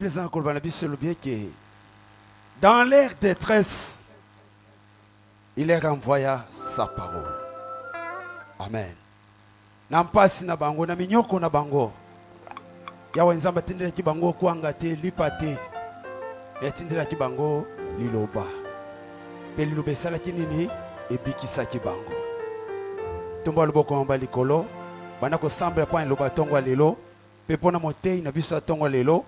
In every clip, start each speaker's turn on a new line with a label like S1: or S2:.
S1: plaisant qu'on va le bien que dans leur détresse, il leur envoya sa parole. Amen. Nampasi na bango na minyoko na bango. Ya wenzamba tindira kibango kuanga te lipate. Ya tindira kibango liloba. Pe lilobe sala kinini ebikisa kibango. Tomba loboko mba likolo. Bana ko sambela pa liloba tongwa lelo. Pe pona motei na biso tongwa lelo.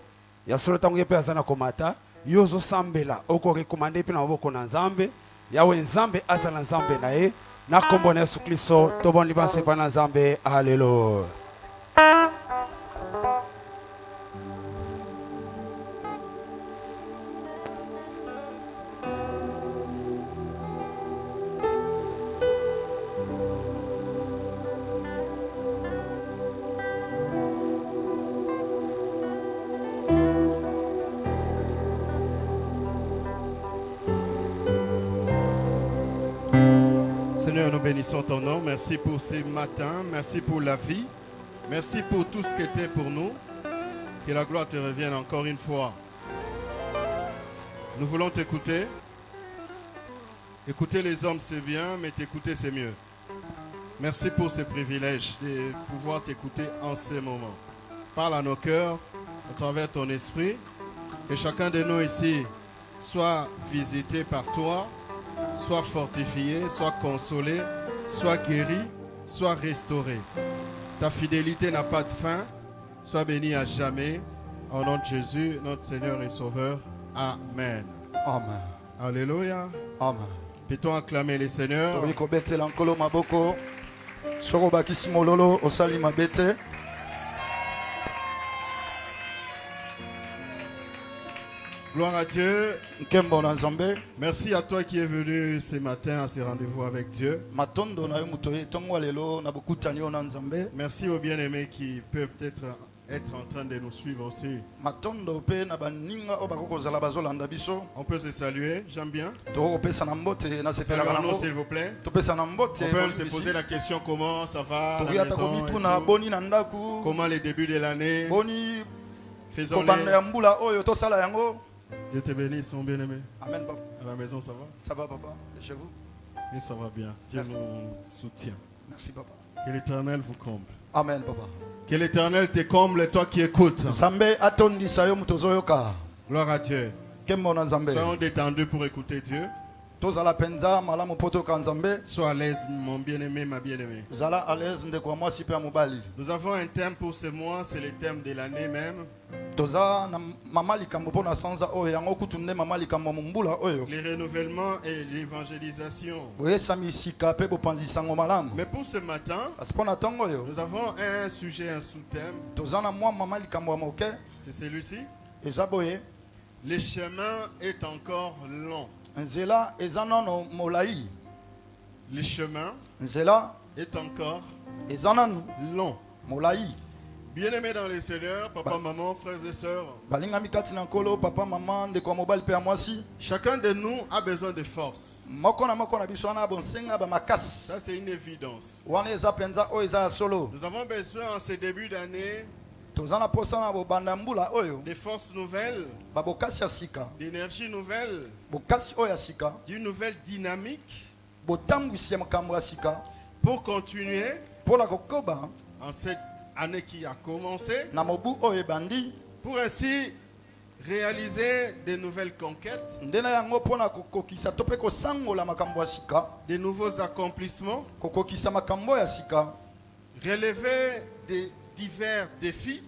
S1: Ya solo tango yepe azana komata. Yozo sambela oko rekomande pe na maboko na Nzambe. Ya wenzambe azana Nzambe na ye. Na kombo na Yesu Kristo tobon libanse pa na Nzambe. Hallelujah.
S2: Seigneur, nous bénissons ton nom. Merci pour ces matins. Merci pour la vie. Merci pour tout ce qui était pour nous. Que la gloire te revienne encore une fois. Nous voulons t'écouter. Écouter les hommes, c'est bien, mais t'écouter, c'est mieux. Merci pour ce privilège de pouvoir t'écouter en ce moment. Parle à nos cœurs à travers ton esprit. Que chacun de nous ici soit visité par toi, soit fortifié, soit consolé, soit guéri, soit restauré. Ta fidélité n'a pas de fin. Sois béni à jamais. Au nom de Jésus, notre Seigneur et Sauveur. Amen.
S3: Amen.
S2: Alléluia.
S3: Amen.
S2: Peut-on acclamer les seigneurs? Gloire à Dieu. Merci à toi qui es venu ce matin à ce rendez-vous avec Dieu. Merci aux bien-aimés qui peuvent être en train de nous suivre aussi. On peut se saluer, j'aime bien. Saluons-nous s'il vous plaît. On peut se poser la question comment ça va, la maison et tout. Comment les débuts de l'année. Faisons-les. Dieu te bénisse, mon bien-aimé.
S3: Amen, papa.
S2: À la maison, ça va?
S3: Ça va, papa. Et chez vous?
S2: Oui, ça va bien. Dieu
S3: Merci.
S2: nous soutient.
S3: Merci, papa.
S2: Que l'Éternel vous comble.
S3: Amen, papa.
S2: Que l'Éternel te comble, toi qui écoutes. Gloire à Dieu. Soyons détendus pour écouter Dieu. Sois à l'aise, mon bien-aimé, ma bien-aimée. Nous avons un thème pour ce mois, c'est le thème de l'année même. Le renouvellement et l'évangélisation. Mais pour ce matin, nous avons un sujet, un sous-thème. C'est celui-ci. Le chemin est encore long. Le chemin est encore long. Bien-aimés dans le Seigneur, papa, maman, frères et sœurs, chacun de nous a besoin de force. Ça, c'est une évidence. Nous avons besoin en ce début d'année de forces nouvelles, d'énergie nouvelle, d'une nouvelle dynamique pour continuer en cette année qui a commencé, pour ainsi réaliser de nouvelles conquêtes, de nouveaux accomplissements, relever des divers défis,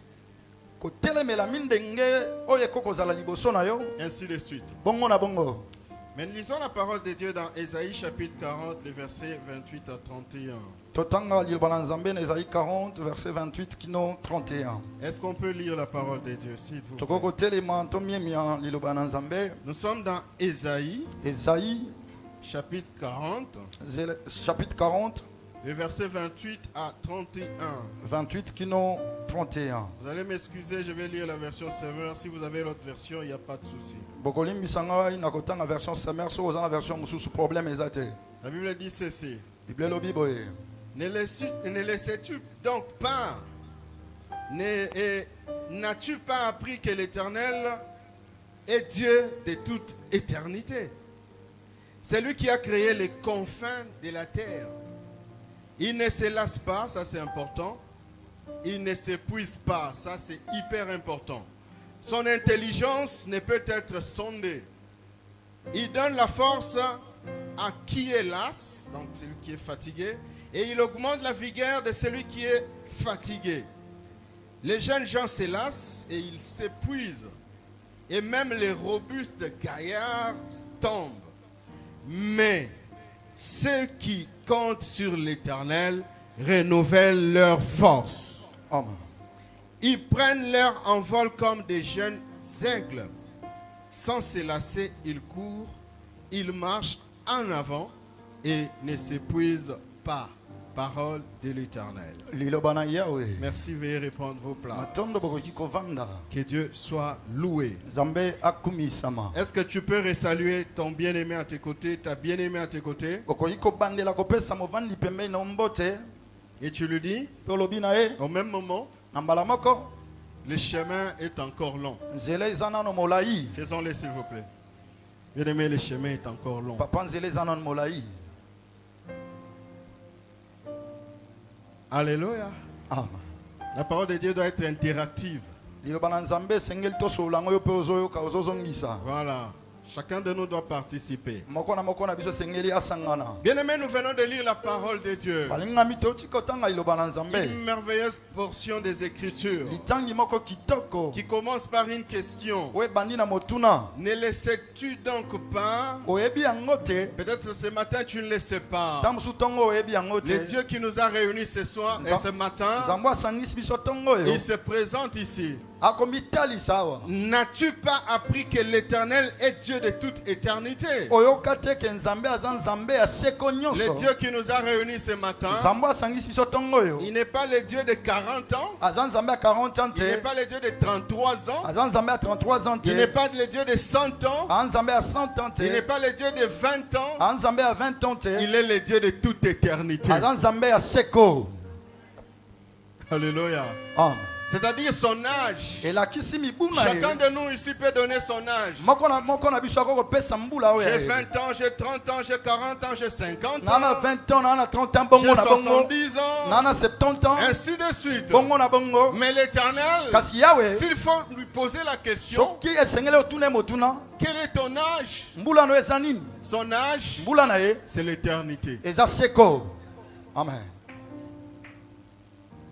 S2: ainsi de suite. Mais lisons la parole de Dieu dans Ésaïe chapitre 40, les versets 28 à 31. Est-ce qu'on peut lire la parole de Dieu, s'il vous plaît? Nous sommes dans Ésaïe chapitre 40, les versets 28 à 31. Vous allez m'excuser, je vais lire la version Semeur. Si vous avez l'autre version, il n'y a pas de souci. La Bible dit ceci. Ne laissais-tu donc pas N'as-tu pas appris que l'Éternel est Dieu de toute éternité? C'est lui qui a créé les confins de la terre. Il ne se lasse pas, ça c'est important. Il ne s'épuise pas, ça c'est hyper important. Son intelligence ne peut être sondée. Il donne la force à qui est las, donc celui qui est fatigué, et il augmente la vigueur de celui qui est fatigué. Les jeunes gens se lassent et ils s'épuisent. Et même les robustes gaillards tombent. Mais ceux qui comptent sur l'Éternel renouvellent leur force.
S3: Amen.
S2: Ils prennent leur envol comme des jeunes aigles. Sans se lasser, ils courent, ils marchent en avant et ne s'épuisent pas. Parole de l'Éternel.
S3: Lilobana Yahweh.
S2: Merci, veuillez reprendre vos places.
S3: Matondo bokoki kovanda.
S2: Que Dieu soit loué.
S3: Zambe akumisama.
S2: Est-ce que tu peux resaluer ton bien-aimé à tes côtés, ta bien-aimée à tes côtés?
S3: Okoki kobandela kopesa movandi pembeni na mbote.
S2: Et tu lui dis,
S3: Tolobi na ye.
S2: au même moment,
S3: Na mbala moko.
S2: le chemin est encore long.
S3: Nzela eza nano molai.
S2: Faisons-le s'il vous plaît. Bien-aimé, le chemin est encore long.
S3: Papa nzela eza nano molai.
S2: Alléluia.
S3: Amen.
S2: La parole de Dieu doit être interactive.
S3: Lilobana nzambe esengeli tosolango yo pe ozoyoka ozozongisa.
S2: Voilà. Chacun de nous doit participer.
S3: Moko na biso esengeli asangana.
S2: Bien-aimé, nous venons de lire la parole de Dieu.
S3: Balingami toti kotanga lilobana nzambe.
S2: Une merveilleuse portion des Écritures
S3: Litangi moko kitoko.
S2: qui commence par une question.
S3: We bandi na motuna.
S2: Ne le sais-tu donc pas?
S3: Oyebi yango te.
S2: Peut-être ce matin tu ne le sais pas.
S3: Tamusu tongo oyebi yango te.
S2: Le Dieu qui nous a réunis ce soir et ce matin,
S3: Nzambo asangisi biso tongo yo.
S2: il se présente ici.
S3: Akomitali sawa.
S2: N'as-tu pas appris que l'Éternel est Dieu de toute éternité?
S3: Oyoka te ke nzambe aza nzambe ya seko nyonso.
S2: Le Dieu qui nous a réunis ce matin,
S3: Nzambo asangisi biso tongo yo.
S2: il n'est pas le Dieu de 40 ans,
S3: Aza nzambe ya 40 ans
S2: il n'est
S3: te.
S2: pas le Dieu de 33 ans,
S3: Aza nzambe ya 33 ans
S2: il n'est
S3: te.
S2: pas le Dieu de 100 ans,
S3: Aza nzambe ya 100 ans
S2: il n'est
S3: te.
S2: pas le Dieu de 20 ans,
S3: Aza nzambe ya 20 ans te.
S2: il est le Dieu de toute éternité.
S3: Aza nzambe ya seko.
S2: Alléluia.
S3: Amen.
S2: C'est-à-dire son âge.
S3: Elakisi mibuna ye.
S2: Chacun de nous ici peut donner son âge.
S3: Moko na biso akokopesa mbula oyo.
S2: J'ai 20 ans, j'ai 30 ans, j'ai 40 ans, j'ai 50
S3: Nana
S2: ans,
S3: 20 ans, nana 30 ans, bongo
S2: j'ai
S3: na bongo.
S2: 70 ans,
S3: Nana 70 ans,
S2: ainsi de suite.
S3: bongo na bongo.
S2: Mais l'Éternel,
S3: Kasi Yahweh,
S2: s'il faut lui poser la question,
S3: soki esengeli otuna motuna,
S2: quel est ton âge?
S3: mbula no eza nini?
S2: Son âge,
S3: Mbula na ye
S2: c'est l'éternité.
S3: eza seko. Amen.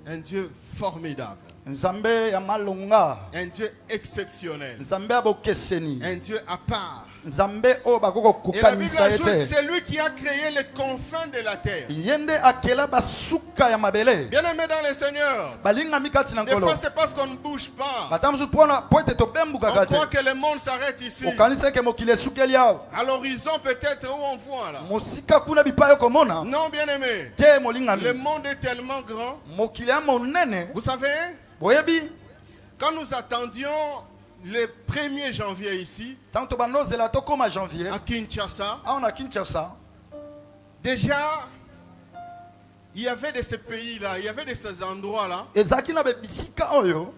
S2: Un Dieu formidable,
S3: Nzambe ya malonga,
S2: un Dieu exceptionnel,
S3: Nzambe ya bokeseni,
S2: un Dieu à part.
S3: Nzambe o bakoko
S2: Et la Bible
S3: kukanisa
S2: ajoute,
S3: ete.
S2: c'est lui qui a créé les confins de la terre.
S3: Yende akela basuka ya mabele.
S2: Bien-aimé dans le Seigneur,
S3: Balinga mikati na
S2: des
S3: nkolo.
S2: fois c'est parce qu'on ne bouge pas.
S3: Batamusu pona po ete tobembuka
S2: On
S3: kate.
S2: croit que le monde s'arrête ici.
S3: Okanisa ke mokili esukeli awa.
S2: À l'horizon peut-être où on voit là.
S3: Mosika kuna bipayo komona.
S2: Non, bien-aimé.
S3: Te molingami.
S2: Le monde est tellement grand.
S3: Mokili ya monene.
S2: Vous savez,
S3: Boyebi.
S2: quand nous attendions le 1er janvier ici,
S3: Tanto banozela tokoma janvier.
S2: à Kinshasa,
S3: Awa na Kinshasa.
S2: déjà, il y avait de ces pays-là, il y avait de ces endroits-là,
S3: Ezaki na bisika oyo.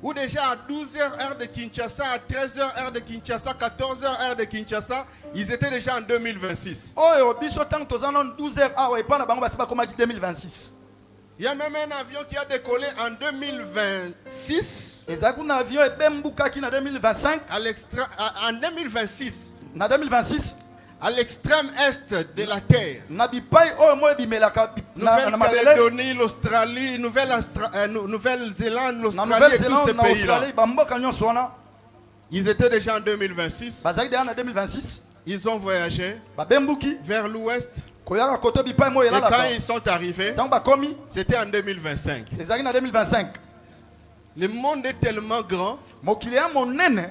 S2: où déjà à 12h heure de Kinshasa, à 13h heure de Kinshasa, 14h heure de Kinshasa, ils étaient déjà en 2026.
S3: Oyo biso tanto tozanon 12h awa epana bango basiba komaki 2026.
S2: Il y a même un avion qui a décollé en 2026.
S3: Ezaki na avion ebembukaki na 2025.
S2: En 2026,
S3: Na 2026.
S2: à l'extrême est de la terre.
S3: Na bipai oyo mo ebimelaka na mabele.
S2: Nouvelle-Calédonie, l'Australie, Nouvelle-Zélande,
S3: Na
S2: l'Australie et tous ces
S3: Nouvelle-Zélande na
S2: pays-là.
S3: Australie bamboka nyonso wana.
S2: Ils étaient déjà en 2026.
S3: Bazaki déjà na 2026.
S2: Ils ont voyagé
S3: Babembuki.
S2: vers l'ouest.
S3: Koyaka koto bipai mo
S2: Et quand
S3: elalaka.
S2: ils sont arrivés,
S3: Tango bakomi.
S2: c'était en 2025.
S3: Ezaki na 2025.
S2: Le monde est tellement grand.
S3: Mokili ya monene.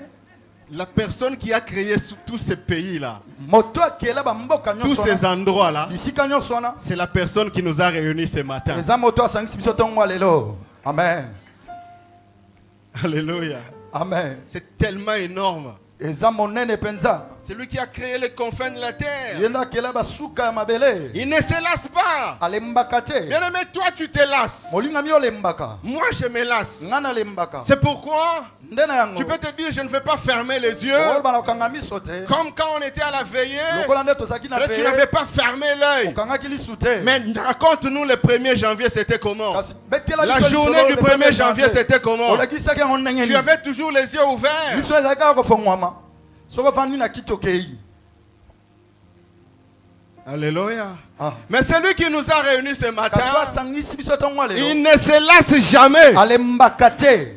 S2: La personne qui a créé tous ces pays-là,
S3: Moto akela bamboka
S2: tous
S3: nyonso
S2: ces
S3: wana.
S2: endroits-là,
S3: Bisika nyonso wana.
S2: c'est la personne qui nous a réunis ce matin.
S3: Eza moto asangisi biso tongo lelo. Amen.
S2: Alléluia.
S3: Amen.
S2: C'est tellement énorme.
S3: Eza monene penza.
S2: C'est lui qui a créé les confins de la terre.
S3: Yenda kela basuka ya mabele.
S2: Il ne se lasse pas.
S3: Alembaka te.
S2: Bien aimé, toi tu te lasses.
S3: Molinga mi olembaka.
S2: Moi je me lasse.
S3: Ngana lembaka.
S2: C'est pourquoi
S3: Ndena yango.
S2: tu peux te dire je ne vais pas fermer les yeux.
S3: Bana okanga miso te.
S2: Comme quand on était à la veillée.
S3: Lokola nde tozaki na
S2: Là, tu n'avais pas fermé l'œil.
S3: okangaki lisu te.
S2: Mais raconte-nous le 1er janvier c'était comment?
S3: Kasi betela
S2: La
S3: biso
S2: journée
S3: lisolo
S2: du
S3: le
S2: 1er janvier c'était comment?
S3: olakisaki yango ndenge
S2: Tu
S3: nini.
S2: avais toujours les yeux ouverts.
S3: Liso ezalaki kaka kofongwama. Soko fandi na kiti okei.
S2: Alléluia.
S3: Ah.
S2: Mais celui qui nous a réunis ce matin,
S3: Kasi asangisi biso tongo lelo.
S2: il ne se lasse jamais.
S3: Alembaka te.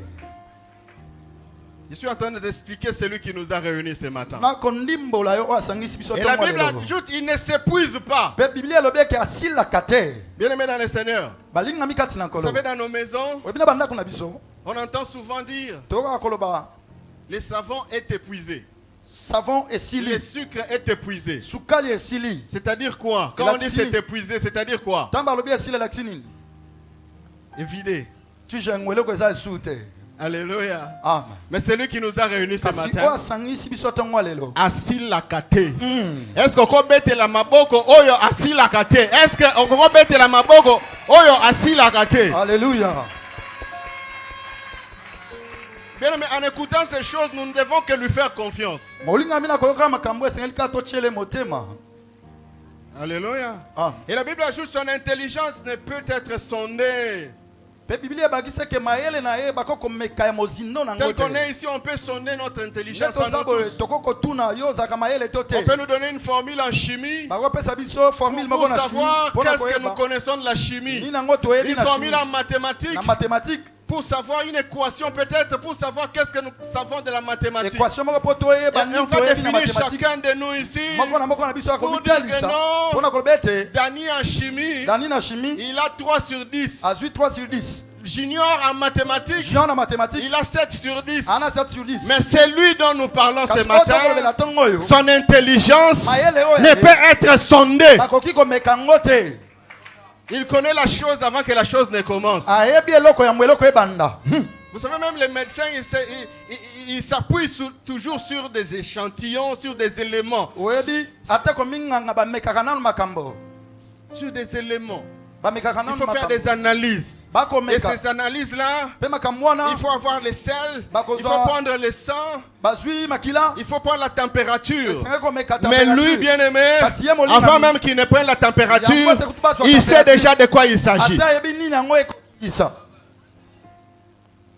S2: Je suis en train de t'expliquer celui qui nous a réunis ce matin.
S3: Na kondimbola yo asangisi biso
S2: Et la
S3: tongo
S2: Bible
S3: lelo.
S2: ajoute, il ne s'épuise pas.
S3: Pe Biblia elobeki asilaka te.
S2: Bien aimé dans le Seigneur,
S3: Balingami kati na
S2: vous
S3: nkolo.
S2: savez dans nos maisons,
S3: Oyebina bandako na biso.
S2: on entend souvent dire,
S3: Toka koloba
S2: les savons est épuisé.
S3: savon
S2: Le
S3: esili.
S2: sucre est épuisé.
S3: Sukali esili.
S2: C'est-à-dire quoi? Quand on dit
S3: Laxini.
S2: c'est épuisé, c'est-à-dire quoi?
S3: Tamba lobi esili laksini.
S2: Évidé.
S3: Tu jengwele ko eza esute.
S2: Alléluia.
S3: Amen.
S2: Mais celui qui nous a réunis ce
S3: Kasi o
S2: matin,
S3: asangisi biso tongo lelo.
S2: asilakate. Est-ce que okobete la maboko oyo asilakate? Est-ce que okobete la maboko oyo asilakate?
S3: Alléluia.
S2: Bien aimé, en écoutant ces choses, nous ne devons que lui faire confiance.
S3: Molinga mina koyoka makambo esengeli ka tochele motema.
S2: Alléluia.
S3: Ah.
S2: Et la Bible ajoute son intelligence ne peut être sondée.
S3: Pe Biblia bakise ke mayele na ye bakoko meka ya mozindo na
S2: Tel qu'on
S3: ngote.
S2: est ici, on peut sonder notre intelligence
S3: Neto
S2: à nous
S3: sabo
S2: tous.
S3: tokoko tuna yo zaka mayele tote.
S2: On peut nous donner une formule en chimie
S3: Bakopesa biso formule
S2: pour
S3: moko na
S2: savoir
S3: chimie.
S2: qu'est-ce que nous connaissons de la chimie.
S3: Ni nango toyebi
S2: Une
S3: na
S2: formule
S3: chimie.
S2: en mathématiques
S3: Na mathématique.
S2: pour savoir une équation peut-être, pour savoir qu'est-ce que nous savons de la mathématique.
S3: Équation moko po toyeba
S2: Et
S3: ni
S2: on va
S3: toyebi na
S2: définir
S3: mathématique.
S2: chacun de nous ici.
S3: Moko na biso
S2: Pour dire que
S3: akobitalisa.
S2: non.
S3: Pona kolobete.
S2: Dani en chimie,
S3: Dani na chimie.
S2: il a 3 sur 10.
S3: Azui 3 sur 10.
S2: Junior en mathématiques,
S3: Jean na mathématique.
S2: il a 7 sur 10.
S3: Ana 7 sur 10.
S2: Mais c'est lui dont nous parlons ce
S3: Kasi
S2: matin.
S3: oto kolobela tongo yo.
S2: Son intelligence
S3: Mayele oyo
S2: ne
S3: ye.
S2: peut être sondée.
S3: Bakoki komeka ngo te.
S2: Il connaît la chose avant que la chose ne commence.
S3: Ayebi eloko ya mweloko ebanda.
S2: Vous savez, même les médecins, ils s'appuient toujours sur des échantillons, sur des éléments.
S3: Oyebi ate kominganga bamekaka nanu makambo.
S2: Sur des éléments.
S3: Bamekaka
S2: Il
S3: nanu
S2: faut faire
S3: makambo.
S2: des analyses. Et
S3: Bakomeka.
S2: ces analyses-là,
S3: Pe makambo wana
S2: il faut avoir les sels,
S3: Bakozwa-
S2: il faut prendre le sang,
S3: bazwi makila.
S2: il faut prendre la température.
S3: Esengeli komeka
S2: Mais lui,
S3: température.
S2: bien aimé,
S3: Kasi ye molina
S2: avant
S3: mi-
S2: même qu'il ne prenne la température,
S3: Yango te kutuba zwa
S2: il sait
S3: température.
S2: déjà de quoi il s'agit.
S3: Asa yebi nini yango ekokisa.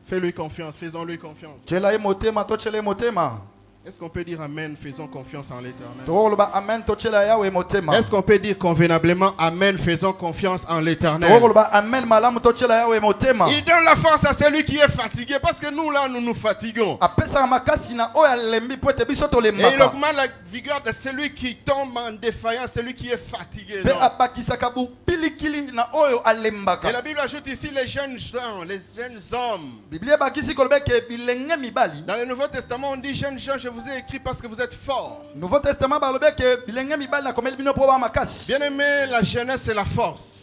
S2: Fais-lui confiance, faisons-lui confiance.
S3: Tshela ye motema totshela ye motema.
S2: Est-ce qu'on peut dire Amen, faisons confiance en l'Éternel?
S3: Tokoloba amen totshela yawe motema.
S2: Est-ce qu'on peut dire convenablement Amen, faisons confiance en l'Éternel?
S3: Tokoloba amen malamu totshela yawe motema.
S2: Il donne la force à celui qui est fatigué, parce que nous là, nous nous fatiguons.
S3: Apesaka makasi na oyo alembi po ete biso
S2: Et il
S3: tolembaka.
S2: augmente la vigueur de celui qui tombe en défaillance, celui qui est fatigué.
S3: Pe
S2: non?
S3: abakisaka bupilikili na oyo
S2: Et
S3: alembaka.
S2: la Bible ajoute ici les jeunes gens, les jeunes hommes.
S3: Biblia bakisi koloba ke bilenge mibali.
S2: Dans le Nouveau Testament, on dit jeunes gens, je vous ai écrit parce que vous êtes forts.
S3: Nouveau Testament balobe ke bilenge mibali na komeli bino po ba makasi.
S2: Bien aimé, la jeunesse c'est la force.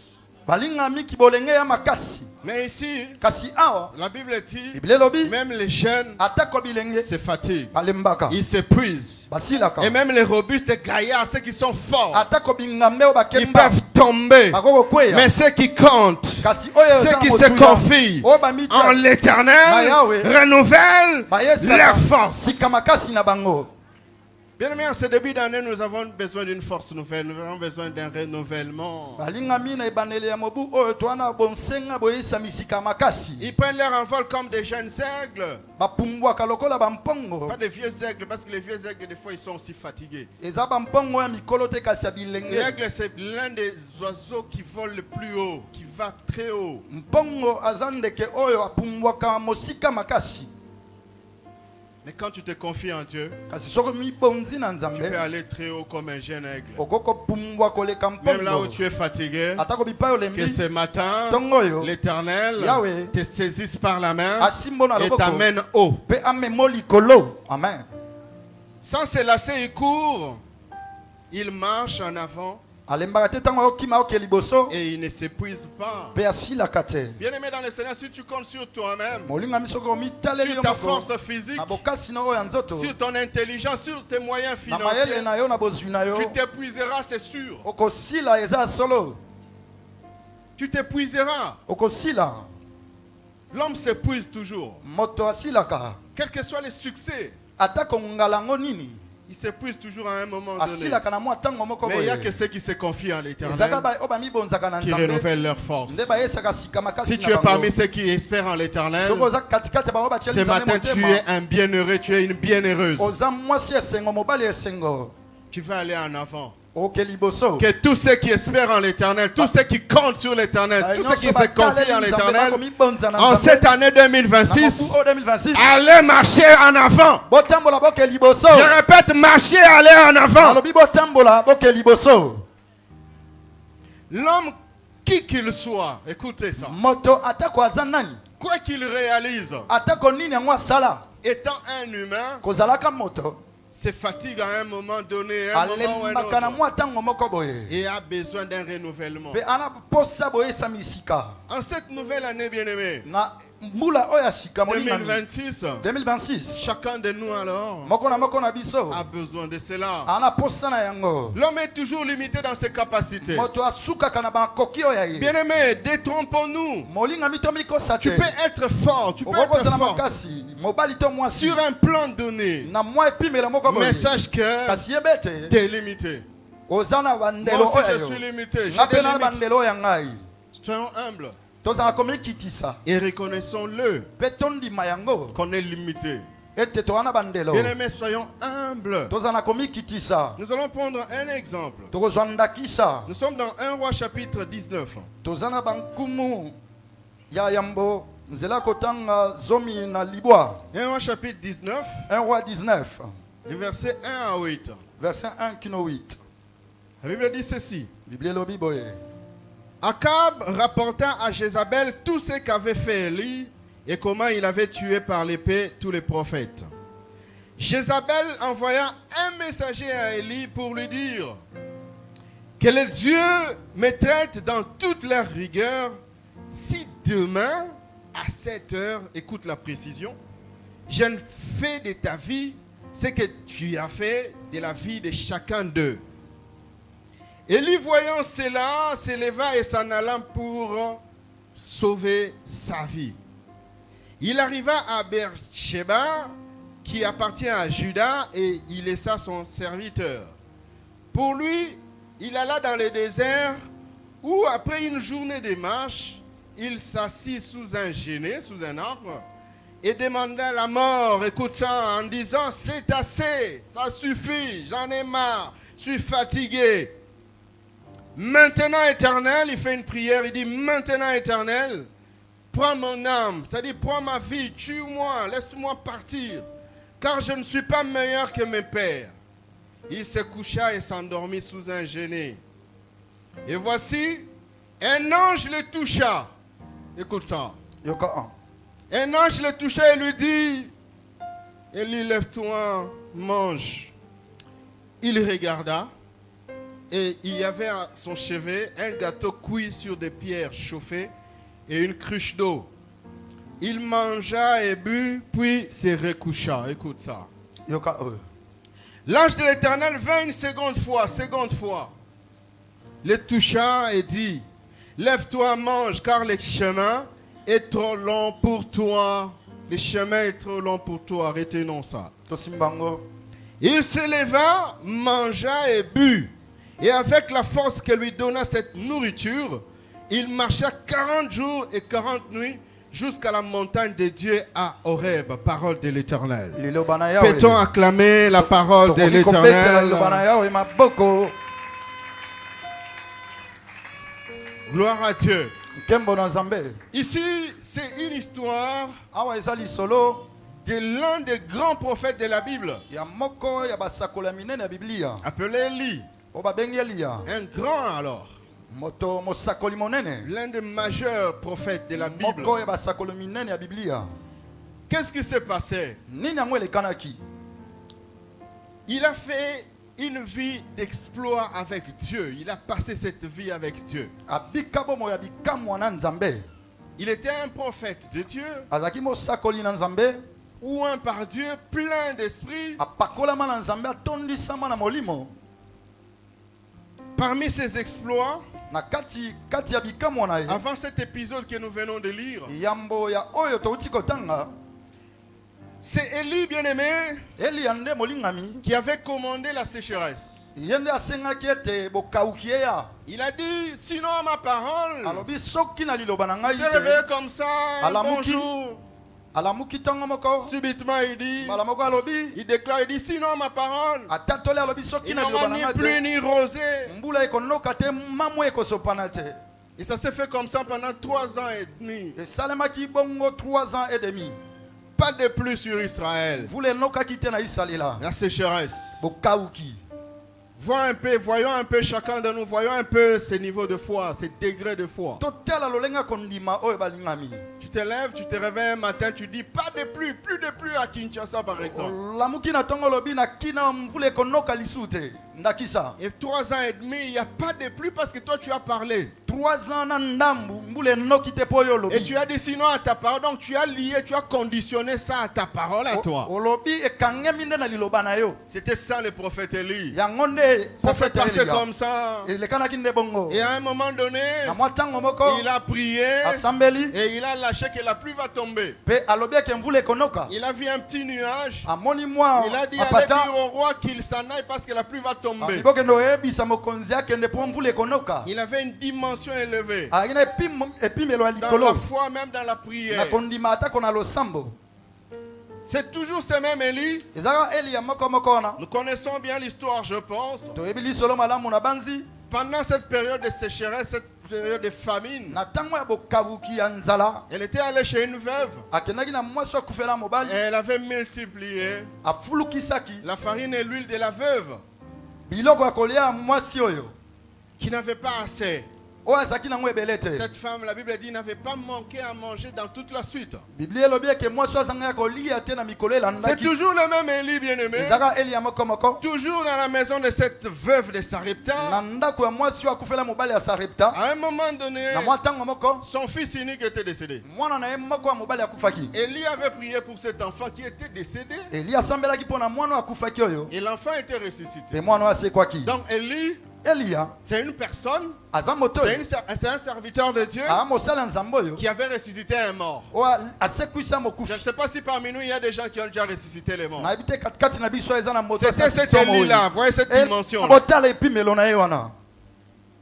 S3: Balingami ki bolenge ya makasi.
S2: Mais ici,
S3: Kasi awa
S2: la Bible dit,
S3: Biblia lobi
S2: même les jeunes
S3: atako bilenge
S2: se fatiguent,
S3: balembaka.
S2: ils s'épuisent.
S3: Basilaka.
S2: Et même les robustes gaillards, ceux qui sont forts,
S3: Atako bingambe o
S2: ils
S3: bakemba.
S2: peuvent tomber.
S3: Bakoko kweya.
S2: Mais ceux qui comptent,
S3: Kasi oyo
S2: ceux
S3: eza
S2: qui
S3: na
S2: se
S3: motuya,
S2: confient
S3: oyo bamitia,
S2: en l'Éternel,
S3: Yahweh,
S2: renouvellent
S3: bayesaka,
S2: leur force.
S3: sika makasi na bango.
S2: Bien aimé, en ce début d'année, nous avons besoin d'une force nouvelle, nous avons besoin d'un renouvellement.
S3: Balingami na ebandeli ya mobu oyo twana bonsenga boyisa misika makasi.
S2: Ils prennent leur envol comme des jeunes aigles,
S3: Bapumbwaka lokola bampongo.
S2: pas des vieux aigles, parce que les vieux aigles, des fois, ils sont aussi fatigués.
S3: Eza bampongo ya mikolo te kasi ya bilenge.
S2: L'aigle, c'est l'un des oiseaux qui vole le plus haut, qui va très haut.
S3: Mpongo aza ndeke oyo apumbwaka mosika makasi.
S2: Mais quand tu te confies en Dieu,
S3: Kasi soko mibonzi na
S2: tu peux
S3: Nzambe.
S2: aller très haut comme un jeune aigle.
S3: Okoko pumbwa koleka
S2: Même là où
S3: mpongo.
S2: tu es fatigué,
S3: Atako bipai
S2: que
S3: olembi.
S2: ce matin,
S3: Tongo oyo
S2: l'Éternel
S3: Yahweh
S2: te saisisse par la main
S3: asimbo na
S2: et
S3: loboko.
S2: t'amène haut.
S3: Pe amemo likolo. Amen.
S2: Sans se lasser, il court, il marche en avant
S3: alembaka te ntango okima oke liboso
S2: et il ne s'épuise pas.
S3: mpe asilaka te.
S2: Bien-aimé dans le Seigneur, si tu comptes sur toi-même,
S3: molingami soki omitaleli
S2: sur
S3: yo
S2: ta
S3: moko
S2: force physique,
S3: na bokasi na oyo ya nzoto
S2: sur ton intelligence, sur tes moyens
S3: na mayele
S2: financiers,
S3: na yo na bozwi na yo
S2: tu t'épuiseras, c'est sûr.
S3: okosila eza solo
S2: Tu t'épuiseras.
S3: okosila.
S2: L'homme s'épuise toujours.
S3: Moto asilaka
S2: Quels que soient les succès,
S3: atako ngalango nini
S2: il s'épuise toujours à un moment donné.
S3: asilaka na mwa ntango moko
S2: Mais il n'y a
S3: boye
S2: que ceux qui se confient en
S3: ezaka
S2: l'éternel
S3: oyo bamibonzaka na
S2: qui
S3: nzambe
S2: renouvellent leur force.
S3: nde bayesaka sika makasi
S2: Si tu
S3: na
S2: es
S3: bango.
S2: parmi ceux qui espèrent en l'éternel,
S3: soki oza katikati ya bango
S2: ce
S3: batieli nzambe
S2: matin tu
S3: motema
S2: es un bienheureux, tu es une bienheureuse.
S3: oza mwasi esengo mobali esengo
S2: Tu vas aller en avant.
S3: oke liboso
S2: Que tous ceux qui espèrent en l'éternel, tous ceux qui comptent sur l'éternel, tous ceux qui se confient en l'éternel, en cette année 2026,
S3: 2026
S2: allez marcher en avant.
S3: botambola boke liboso
S2: Je répète, marcher, aller en avant.
S3: alobi botambola boke liboso.
S2: L'homme, qui qu'il soit, écoutez ça,
S3: Moto atako aza nani
S2: quoi qu'il réalise,
S3: atako nini yango asala
S2: étant un humain,
S3: kozalaka moto
S2: se fatigue à un moment donné, un moment ou un
S3: alembaka na
S2: autre,
S3: mwa ntango moko boye
S2: et a besoin d'un renouvellement.
S3: mpe ana posa boyesami sika
S2: En cette nouvelle année, bien-aimé,
S3: na mbula oyo ya sika molingami
S2: 2026,
S3: 2026
S2: chacun de nous alors
S3: moko na biso
S2: a besoin de cela.
S3: ana posa na yango.
S2: L'homme est toujours limité dans ses capacités.
S3: Moto asukaka na bakoki oyo ya ye
S2: Bien-aimé, détrompons-nous.
S3: molingami to mikosa
S2: Tu
S3: te
S2: peux être fort, tu peux être
S3: okokozala
S2: fort
S3: makasi mobali to mwasi
S2: sur un plan donné,
S3: na mwa epimela moko boye
S2: mais sache que
S3: kasi yebe te
S2: tu es limité.
S3: oza na
S2: Moi
S3: bandelo
S2: aussi, je
S3: oyo
S2: suis limité. J'ai
S3: nga
S2: des
S3: mpe na
S2: limites.
S3: bandelo oyo ya ngai
S2: Soyons humbles
S3: tozala komikitisa
S2: et reconnaissons-le
S3: mpe tondima yango
S2: qu'on est limité.
S3: ete toza na bandelo
S2: Bien-aimés, soyons humbles.
S3: tozala na komikitisa
S2: Nous allons prendre un exemple.
S3: tokozwa ndakisa
S2: Nous sommes dans 1 Roi chapitre 19.
S3: toza na bankumu ya yambo nzela kotanga zomi na libwa
S2: 1 Roi chapitre 19,
S3: 1 roi 19
S2: du verset 1 à 8.
S3: verset 1 kino 8
S2: La Bible dit ceci.
S3: biblia elobi boye
S2: Akab rapporta à Jézabel tout ce qu'avait fait Élie et comment il avait tué par l'épée tous les prophètes. Jézabel envoya un messager à Élie pour lui dire que le Dieu me traite dans toute leur rigueur si demain à 7 heures, écoute la précision, je ne fais de ta vie ce que tu as fait de la vie de chacun d'eux. Élie, voyant cela, s'éleva et s'en alla pour sauver sa vie. Il arriva à Beersheba, qui appartient à Juda, et il laissa son serviteur. Pour lui, il alla dans le désert, où après une journée de marche, il s'assit sous un genêt, sous un arbre, et demanda la mort, écoute ça, en disant, c'est assez, ça suffit, j'en ai marre, je suis fatigué. Maintenant, Éternel, il fait une prière, il dit, maintenant, Éternel, prends mon âme, c'est-à-dire prends ma vie, tue-moi, laisse-moi partir, car je ne suis pas meilleur que mes pères. Il se coucha et s'endormit sous un genêt. Et voici, un ange le toucha. Écoute ça.
S3: yoka
S2: Un ange le toucha et lui dit, Élie, lève-toi, mange. Il regarda. Et il y avait à son chevet un gâteau cuit sur des pierres chauffées et une cruche d'eau. Il mangea et but, puis se recoucha. Écoute ça.
S3: yoka oyo
S2: L'ange de l'Éternel vint une seconde fois, le toucha et dit, lève-toi, mange, car le chemin est trop long pour toi. Le chemin est trop long pour toi. Retenons ça.
S3: tosimbango
S2: Il se leva, mangea et but. Et avec la force que lui donna cette nourriture, il marcha 40 jours et 40 nuits jusqu'à la montagne de Dieu à Horeb, parole de l'Éternel.
S3: liloba na yawe
S2: Peut-on acclamer la parole de
S3: tokoki kobetela liloba na
S2: l'Éternel?
S3: yawe maboko
S2: Gloire à Dieu.
S3: nkembo na nzambe
S2: Ici, c'est une histoire
S3: awa eza lisolo
S2: de l'un des grands prophètes de la Bible,
S3: ya moko ya basakoli ya minene ya biblia
S2: appelé Élie.
S3: oyo babengi eliya
S2: Un grand alors,
S3: moto mosakoli monene
S2: l'un des majeurs prophètes de la Bible.
S3: moko ya basakoli minene ya biblia
S2: Qu'est-ce qui s'est passé?
S3: nini yango elekanaki
S2: Il a fait une vie d'exploit avec Dieu. Il a passé cette vie avec Dieu.
S3: abika bomo ya bikamwa na nzambe
S2: Il était un prophète de Dieu,
S3: azalaki mosakoli na nzambe
S2: oint par Dieu, plein d'esprit.
S3: apakolama na nzambe atondisama na molimo.
S2: Parmi ses exploits,
S3: Na kati ya bikamwa na ye
S2: avant cet épisode que nous venons de lire,
S3: yambo ya oyo touti kotanga
S2: c'est Élie bien-aimé
S3: Eliya nde molingami
S2: qui avait commandé la sécheresse.
S3: ye nde asengaki ete bokauki ye ya.
S2: Il a dit, sinon ma parole
S3: alobi soki na liloba na ngai
S2: s'est
S3: te
S2: réveillée comme ça, un
S3: Alamuki.
S2: bonjour.
S3: alamuki ntongo moko
S2: Subitement, il dit,
S3: mbala moko alobi
S2: il déclare, il dit, sinon ma parole,
S3: atatoli alobi soki
S2: il
S3: na
S2: n'aura
S3: liloba na
S2: ni
S3: ngai
S2: pluie
S3: te
S2: ni rosée.
S3: mbula ekonoka te mamu ekosopana te.
S2: Et ça s'est fait comme ça pendant 3 ans et demi.
S3: esalemaki bongo 3 ans et demi.
S2: Pas de pluie sur Israël.
S3: Mvula enokaki te na Isalela
S2: La sécheresse.
S3: bokauki.
S2: Voyons un peu chacun de nous, voyons un peu ces niveaux de foi, ces degrés de foi.
S3: totala lolenga kondima oyo balingami.
S2: Tu te lèves, tu te réveilles un matin, tu dis pas de pluie, plus de pluie à Kinshasa par exemple.
S3: olamuki na ntongo olobi na kina mvula ekonoka lisu te ndakisa.
S2: Et 3 ans et demi, il n'y a pas de pluie parce que toi tu as parlé.
S3: 3 ans na ndambu mbula enoki te po oyo
S2: Et
S3: olobi.
S2: tu as dit sinon à ta parole, donc tu as lié, tu as conditionné ça à ta parole à toi.
S3: olobi ekangemi nde na liloba na yo.
S2: C'était ça le prophète Élie.
S3: yango nde
S2: Ça s'est
S3: prophète
S2: passé
S3: Eliya.
S2: comme ça.
S3: elekanaki nde bongo.
S2: Et à un moment donné,
S3: na mwa ntango moko
S2: il a prié
S3: asambeli
S2: et il a lâché que la pluie va tomber.
S3: mpe alobi eke mvula ekonoka.
S2: Il a vu un petit nuage.
S3: amoni mwa
S2: Il a dit allez
S3: apata
S2: dire au roi qu'il s'en aille parce que la pluie va tomber.
S3: ibokende oyebisa mokonzi akende po mvula ekonoka.
S2: Il avait une dimension élevée.
S3: alaki na epimelo ya
S2: Dans la
S3: likolo
S2: foi, même dans la
S3: na
S2: prière.
S3: kondima atako na losambo.
S2: C'est toujours ce même Élie.
S3: ezaka Eliya moko moko wana.
S2: Nous connaissons bien l'histoire, je pense.
S3: toyebi lisolo malamu na banzi.
S2: Pendant cette période de sécheresse, cette période de famine,
S3: na ntango ya bokabuki ya nzala
S2: elle était allée chez une veuve
S3: akendaki na mwasi akufela
S2: et
S3: mobali
S2: elle avait multiplié
S3: afulukisaki
S2: la farine et l'huile de la veuve
S3: biloko ya kolia ya mwasi oyo
S2: qui n'avait pas assez.
S3: oyo azalaki nango ebele te.
S2: Cette femme, la Bible dit, n'avait pas manqué à manger dans toute la suite.
S3: biblia elobi eke mwasi oyo azangaki kolia te na mikolo
S2: C'est
S3: elandaki.
S2: toujours le même Élie, bien-aimé.
S3: ezaka Eliya moko moko
S2: Toujours dans la maison de cette veuve de Sarepta.
S3: na ndako ya mwasi oyo akufela mobali ya Sarepta.
S2: À un moment donné,
S3: na mwa ntango moko
S2: son fils unique était décédé.
S3: mwana na ye moko ya mobali akufaki.
S2: Élie avait prié pour cet enfant qui était décédé
S3: Eliya asambelaki mpo na mwana oyo akufaki oyo
S2: et l'enfant était ressuscité.
S3: mpe mwana oyo asekwaki.
S2: Donc Élie,
S3: Eliya
S2: c'est une personne,
S3: aza moto oyo
S2: c'est un serviteur de Dieu
S3: aa mosala nzambe oyo
S2: qui avait ressuscité un mort.
S3: oyo asekwisa
S2: Je ne
S3: mokufi.
S2: sais pas si parmi nous il y a des gens qui ont déjà ressuscité les morts.
S3: nayebi te katikati na biso eza na moto
S2: C'était cet Élie-là, voyez cette dimension.
S3: botala epimelo na ye wana.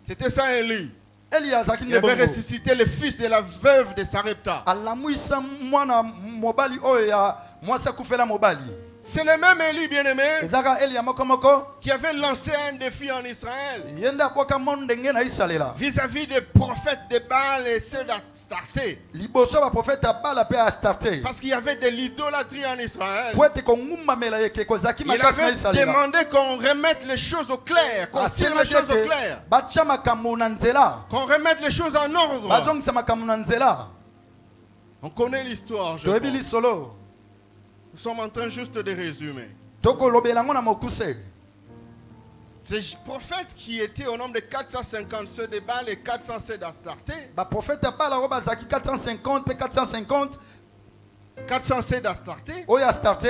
S2: C'était ça Élie.
S3: Eliya azalaki
S2: Il
S3: nde
S2: avait
S3: bongo
S2: ressuscité le fils de la veuve de Sarepta.
S3: alamwisa mwana mobali oyo ya mwasi akufela mobali.
S2: C'est le même Élie, bien-aimé,
S3: ezaka Eliya moko moko
S2: qui avait lancé un défi en Israël
S3: ye nde abwaka mo ndenge na isalela
S2: vis-à-vis des prophètes de Baal et ceux d'Astarté.
S3: liboso ya baprofete ya bala mpe ya astarte
S2: Parce qu'il y avait de l'idolâtrie en Israël.
S3: po ete kongumbamela ekeko ezalaki
S2: Il
S3: makasi na
S2: avait
S3: isalela.
S2: demandé qu'on remette les choses au clair, qu'on tire les
S3: asemaki
S2: choses au
S3: ete
S2: clair,
S3: batya makambo na nzela
S2: qu'on remette les choses en ordre.
S3: bazongisa makambo na nzela.
S2: On connaît l'histoire, je
S3: toyebi
S2: pense.
S3: lisolo
S2: Nous sommes en train juste de résumer.
S3: tokolobela yango na mokuse.
S2: Ces prophètes qui étaient au nombre de 450 ceux de Baal et 400 ceux d'Astarté,
S3: baprofete ya bala oyo bazalaki 450 mpe 450
S2: 400 ceux d'Astarté,
S3: oyo astarte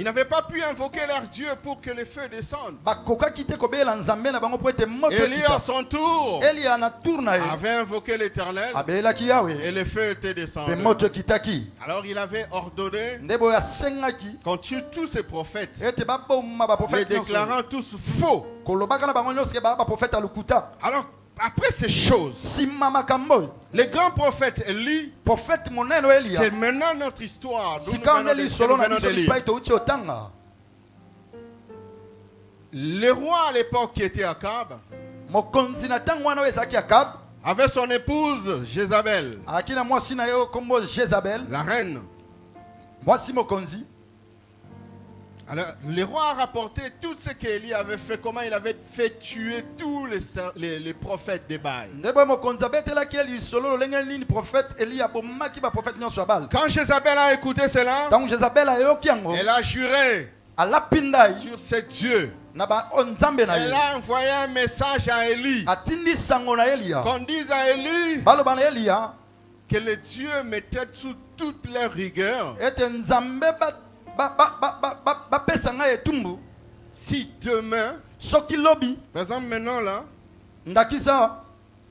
S2: ils n'avaient pas pu invoquer leur Dieu pour que le feu descende.
S3: bakokaki te kobela nzambe na bango po ete moto
S2: Élie à
S3: ekita.
S2: son tour
S3: Eliya na tour na ye
S2: avait invoqué l'Éternel
S3: abelelaki
S2: et
S3: yawe
S2: le feu était
S3: mpe
S2: descendu.
S3: moto ekitaki.
S2: Alors il avait ordonné
S3: nde boyo asengaki
S2: qu'on tue tous ces prophètes,
S3: ete baboma
S2: les
S3: baprofete nyonso
S2: déclarant tous faux.
S3: kolobaka na bango nyonso ke baa baprofete ya lokuta.
S2: Alors après ces choses,
S3: nsima makambo oyo
S2: le grand prophète Élie,
S3: profete monene oyo
S2: c'est
S3: Eliya
S2: maintenant notre histoire. D'où nous
S3: sika nde
S2: venons de-
S3: lisolo
S2: nous
S3: na
S2: venons
S3: biso
S2: de lire.
S3: lipai touti otanga.
S2: Le roi à l'époque qui était Akab
S3: mokonzi na ntango wana oyo ezalaki Akab
S2: avait son épouse Jézabel,
S3: alaki na mwasi na ye oyo kombo Jezabel
S2: la reine.
S3: mwasi mokonzi.
S2: Alors, le roi a rapporté tout ce qu'Élie avait fait, comment il avait fait tuer tous les prophètes de Baal.
S3: nde boyo mokonzi abetelaki ye lisolo lolenge nini profete Eliya abomaki baprofete nyonso ya bala.
S2: Quand Jézabel a écouté cela,
S3: ntango Jezabel ayoki yango
S2: elle a juré
S3: alapinda
S2: sur ses dieux.
S3: na ba onzambe na
S2: Elle
S3: ye
S2: a envoyé un message à Élie.
S3: atindi sango na Elia
S2: Qu'on dise à Élie
S3: baloba na Elia
S2: que les dieux mettaient sous toute leur rigueur.
S3: ete nzambe ba pesa nga etumbu
S2: Si demain,
S3: soki lobi
S2: par exemple maintenant là,
S3: ndakisa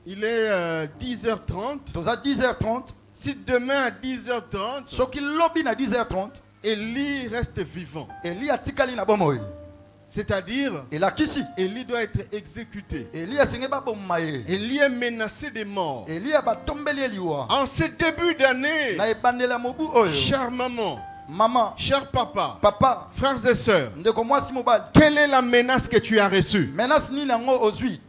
S2: il est 10h30.
S3: toza 10h30
S2: Si demain à 10h30,
S3: soki lobi na 10h30
S2: Élie reste vivant.
S3: Eli atikali na bomoi
S2: C'est-à-dire,
S3: elakisi
S2: Élie doit être exécuté.
S3: Eli asenge baboma ye
S2: Élie est menacé de mort.
S3: Eli abatombeli eliwa
S2: En ce début d'année,
S3: na ebandela mobu oyo
S2: chère maman,
S3: mama
S2: cher papa,
S3: papa
S2: frères et sœurs,
S3: ndeko mwasi mobali
S2: quelle est la menace que tu as reçue?
S3: menace nini yango ozwi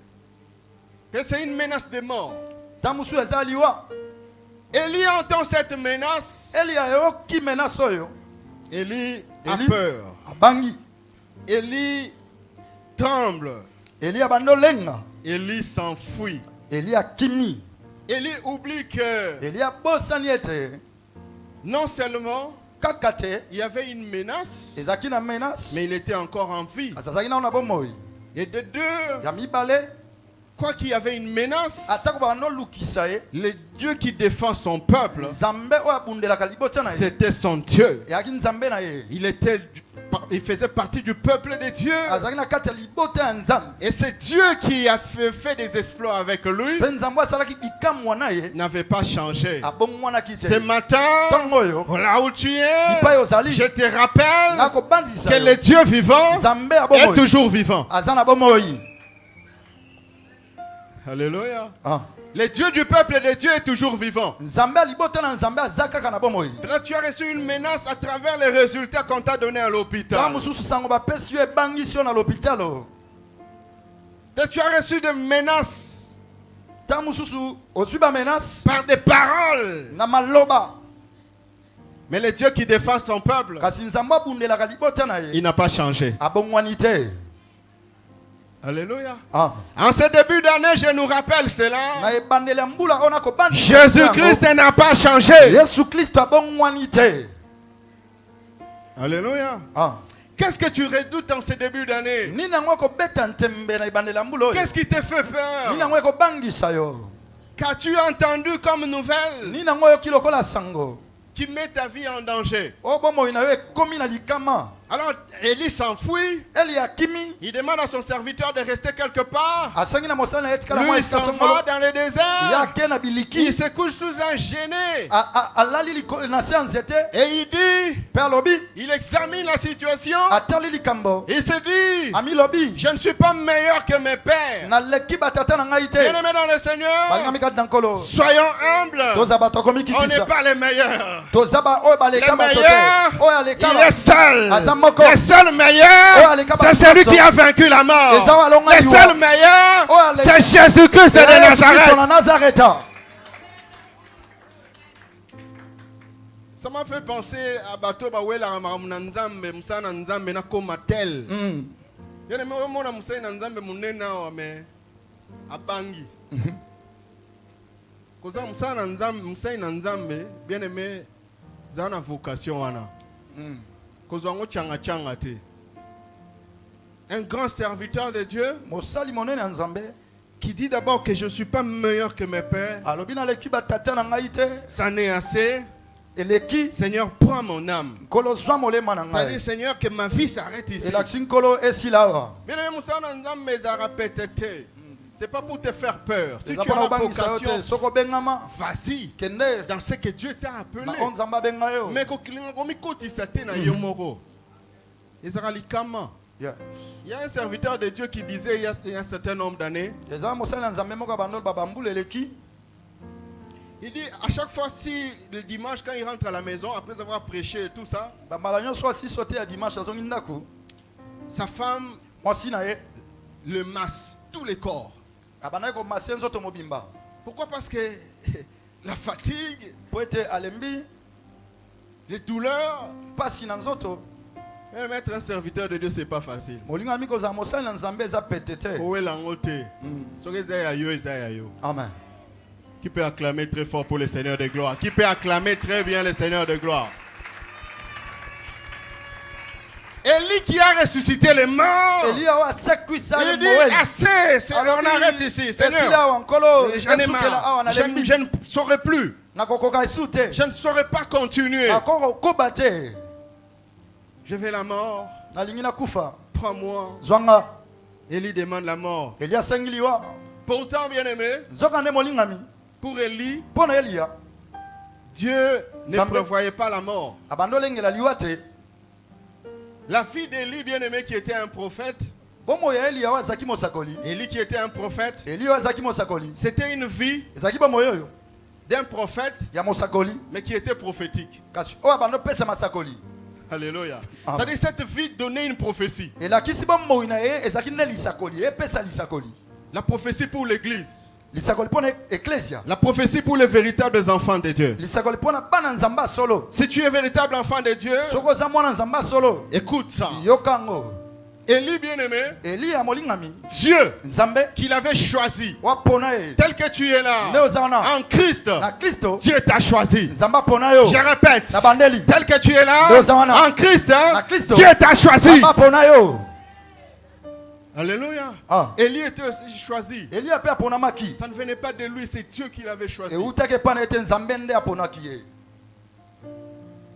S2: Que c'est une menace de mort.
S3: ntango mosusu eza liwa
S2: Élie entend cette menace.
S3: Eli ayoki menace oyo
S2: Élie a
S3: Élie
S2: peur.
S3: abangi
S2: Élie tremble.
S3: Eli abandi olenga
S2: Élie s'enfuit.
S3: Eli akimi
S2: Élie oublie que
S3: Eli abosani ete
S2: non seulement
S3: kaka te
S2: il y avait une menace,
S3: ezalaki na menace
S2: mais il était encore en vie.
S3: azalaki nao na bomoi
S2: Et de deux,
S3: ya mibale
S2: quoi qu'il y avait une menace,
S3: atako banda olukisa ye
S2: le Dieu qui défend son peuple,
S3: nzambe oyo abundelaka libota na ye
S2: c'était son Dieu.
S3: eyaki nzambe na ye
S2: Il faisait partie du peuple de Dieu.
S3: azalaki na kati ya libota ya nzambe
S2: Et c'est Dieu qui a fait des exploits avec lui,
S3: mpe nzambe asalaki bikamwa na ye
S2: n'avait pas changé.
S3: abongwanaki
S2: Ce
S3: te
S2: matin,
S3: ntongo oyo
S2: là où tu es,
S3: lipai ozali
S2: je te rappelle
S3: nakobandisa
S2: que le Dieu vivant
S3: nzambe ya
S2: est
S3: bomoi
S2: toujours vivant.
S3: aza na bomoi
S2: Alléluia.
S3: Ah.
S2: Le Dieu du peuple de Dieu est toujours vivant.
S3: nzambe ya libota na nzambe aza kaka na bomoi
S2: Peut-être tu as reçu une menace à travers les résultats qu'on t'a donnés à
S3: ntango
S2: l'hôpital.
S3: mosusu sango bapesi yo ebangisi yo na lopitalo
S2: Peut-être tu as reçu des menaces
S3: ntango mosusu ozwi bamenace
S2: par des paroles.
S3: na maloba
S2: Mais le Dieu qui défend son peuple,
S3: kasi nzambe abundelaka libota na
S2: il
S3: ye
S2: n'a pas changé.
S3: abongwani te
S2: Alléluia.
S3: Ah.
S2: En ce début d'année, je nous rappelle cela.
S3: na ebandeli ya mbula oyo nakobandisa
S2: Jésus-Christ n'a pas changé.
S3: yesu kristo abongwani te
S2: Alléluia.
S3: Ah.
S2: Qu'est-ce que tu redoutes en ce début d'année?
S3: nini yango ekobeta ntembe na ebandeli ya mbula oyo
S2: Qu'est-ce qui te fait
S3: nini
S2: peur?
S3: yango ekobangisa yo
S2: Qu'as-tu entendu comme nouvelle
S3: nini yango oyoki lokola sango
S2: qui met ta vie en danger?
S3: oyo bomoi na yo ekomi na likama
S2: Alors, Élie s'enfuit.
S3: eli akimi
S2: Il demande à son serviteur de rester quelque part.
S3: asangi na mosali na ye tikala
S2: Lui,
S3: mwa
S2: il
S3: esika
S2: s'en
S3: songolo
S2: va dans le
S3: ye
S2: désert.
S3: ake na
S2: Il
S3: biliki
S2: se couche sous un genet.
S3: alali na se ya nzete
S2: Et il dit,
S3: mpe alobi
S2: il examine la situation.
S3: atali likambo
S2: Il se dit,
S3: amilobi
S2: je ne suis pas meilleur que mes pères.
S3: naleki batata na ngai te
S2: Bien-aimés dans le Seigneur,
S3: balingami kati na nkolo
S2: soyons humbles.
S3: toza bato
S2: On n'est
S3: akomikitisa
S2: pas les meilleurs.
S3: toza oyo baleka
S2: Le
S3: bato te
S2: meilleur,
S3: oyo aleka
S2: il est seul.
S3: aza moko
S2: Le seul meilleur, c'est celui qui a vaincu la mort. Le seul meilleur, c'est Jésus-Christ de Nazareth.
S3: Nazareth.
S2: Ça m'a fait penser à bateau bawela ramuna nzambe musana nzambe na koma tel. Yene me mona musana nzambe munena wa me abangi. Koza musana nzambe musana nzambe bien aimé zana vocation wana. Koza ngo changa changa te. Un grand serviteur de Dieu
S3: mosali monene ya nzambe
S2: qui dit d'abord que je ne suis pas meilleur que mes pères.
S3: alobi naleki batata na ngai te
S2: Ça n'est assez.
S3: eleki
S2: Seigneur, prends mon âme.
S3: nkolo zwa molema na
S2: C'est-à-dire,
S3: ngai
S2: Seigneur, que ma vie s'arrête ici.
S3: elakisi nkolo esila awa
S2: Bien aimé, Moussana Nzambe zara pétété. C'est pas pour te faire peur. Si
S3: eza
S2: tu as
S3: mpona
S2: la
S3: kobangisa yo
S2: vocation,
S3: te soki obengama
S2: vas-y
S3: kende
S2: dans ce que Dieu t'a appelé.
S3: na oyo nzambe abenga yo
S2: Mais kokilinga komikotisa te na yo moko. Ezara likama.
S3: Yeah.
S2: Il y a un serviteur de Dieu qui disait il y a un certain nombre d'années,
S3: eza mosali na nzambe moko bandoli babambula eleki
S2: il dit à chaque fois si le dimanche quand il rentre à la maison après avoir prêché et tout ça,
S3: bambala nyonso asiso te ya dimanche azongi ndako
S2: sa femme
S3: mwasi na ye
S2: le masse tous les corps.
S3: abandaki komase nzoto mobimba
S2: Pourquoi? Parce que la fatigue,
S3: po ete alembi
S2: les douleurs,
S3: mpasi na nzoto
S2: même être un serviteur de Dieu, c'est pas facile.
S3: molingami kozala mosali na nzambe eza pete te amen
S2: Qui peut acclamer très fort pour le Seigneur de gloire? Qui peut acclamer très bien le Seigneur de gloire? Élie qui a ressuscité les morts.
S3: Elia oyo asekwisa
S2: Il dit
S3: moeli.
S2: assez, on arrête ici, Seigneur.
S3: esila awa nkolo
S2: J'en ai
S3: esukela awa
S2: marre.
S3: na
S2: Je
S3: lembi
S2: ne saurais plus.
S3: nakokoka esu te
S2: Je ne saurais pas continuer.
S3: nakokokoba te
S2: Je vais la mort.
S3: nalingi nakufa
S2: Prends-moi.
S3: zwanga.
S2: Élie demande la mort.
S3: Eli asengi liwa
S2: Pourtant, bien-aimé,
S3: nzoka nde molingami
S2: pour Élie,
S3: mpo na Elia
S2: Dieu ne
S3: Zambe.
S2: prévoyait pas la mort.
S3: abanda olengela liwa te.
S2: La fille d'Élie, bien-aimé, qui était un prophète,
S3: Bomoi ya Elia oyo azalaki mosakoli.
S2: Élie qui était un prophète,
S3: Eli oyo azalaki mosakoli
S2: c'était une vie
S3: ezalaki bomoi oyo
S2: d'un prophète,
S3: ya mosakoli
S2: mais qui était prophétique.
S3: kasi oyo abanda opesa masakoli
S2: Alléluia.
S3: Amen.
S2: C'est-à-dire cette vie donnait une prophétie.
S3: elakisi bomoi na ye ezalaki nde lisakoli epesa lisakoli.
S2: La prophétie pour l'église.
S3: Lisakoli mpo na eklesia,
S2: La prophétie pour les véritables enfants de Dieu.
S3: lisakoli mpo na bana nzambe solo.
S2: Si tu es véritable enfant de Dieu,
S3: soki oza mwana nzambe solo
S2: écoute ça.
S3: yoka ngo.
S2: Élie, bien-aimé,
S3: Eli ya molingami
S2: Dieu
S3: nzambe
S2: qui l'avait choisi,
S3: wapona ye
S2: tel que tu es
S3: nde
S2: là,
S3: oza wana
S2: en Christ,
S3: na Kristo.
S2: Dieu t'a choisi.
S3: Nzambe apona yo
S2: Je répète,
S3: na bandeli
S2: tel que tu es là,
S3: Rosanna.
S2: en Christ,
S3: Na Christo.
S2: Dieu t'a choisi.
S3: Nzambe apona yo.
S2: Alléluia.
S3: Ah.
S2: Élie était aussi choisi.
S3: Eli ape aponamaki
S2: Ça ne venait pas de lui, c'est Dieu qui l'avait choisi.
S3: eutaki epai na ete nzambe nde aponaki ye.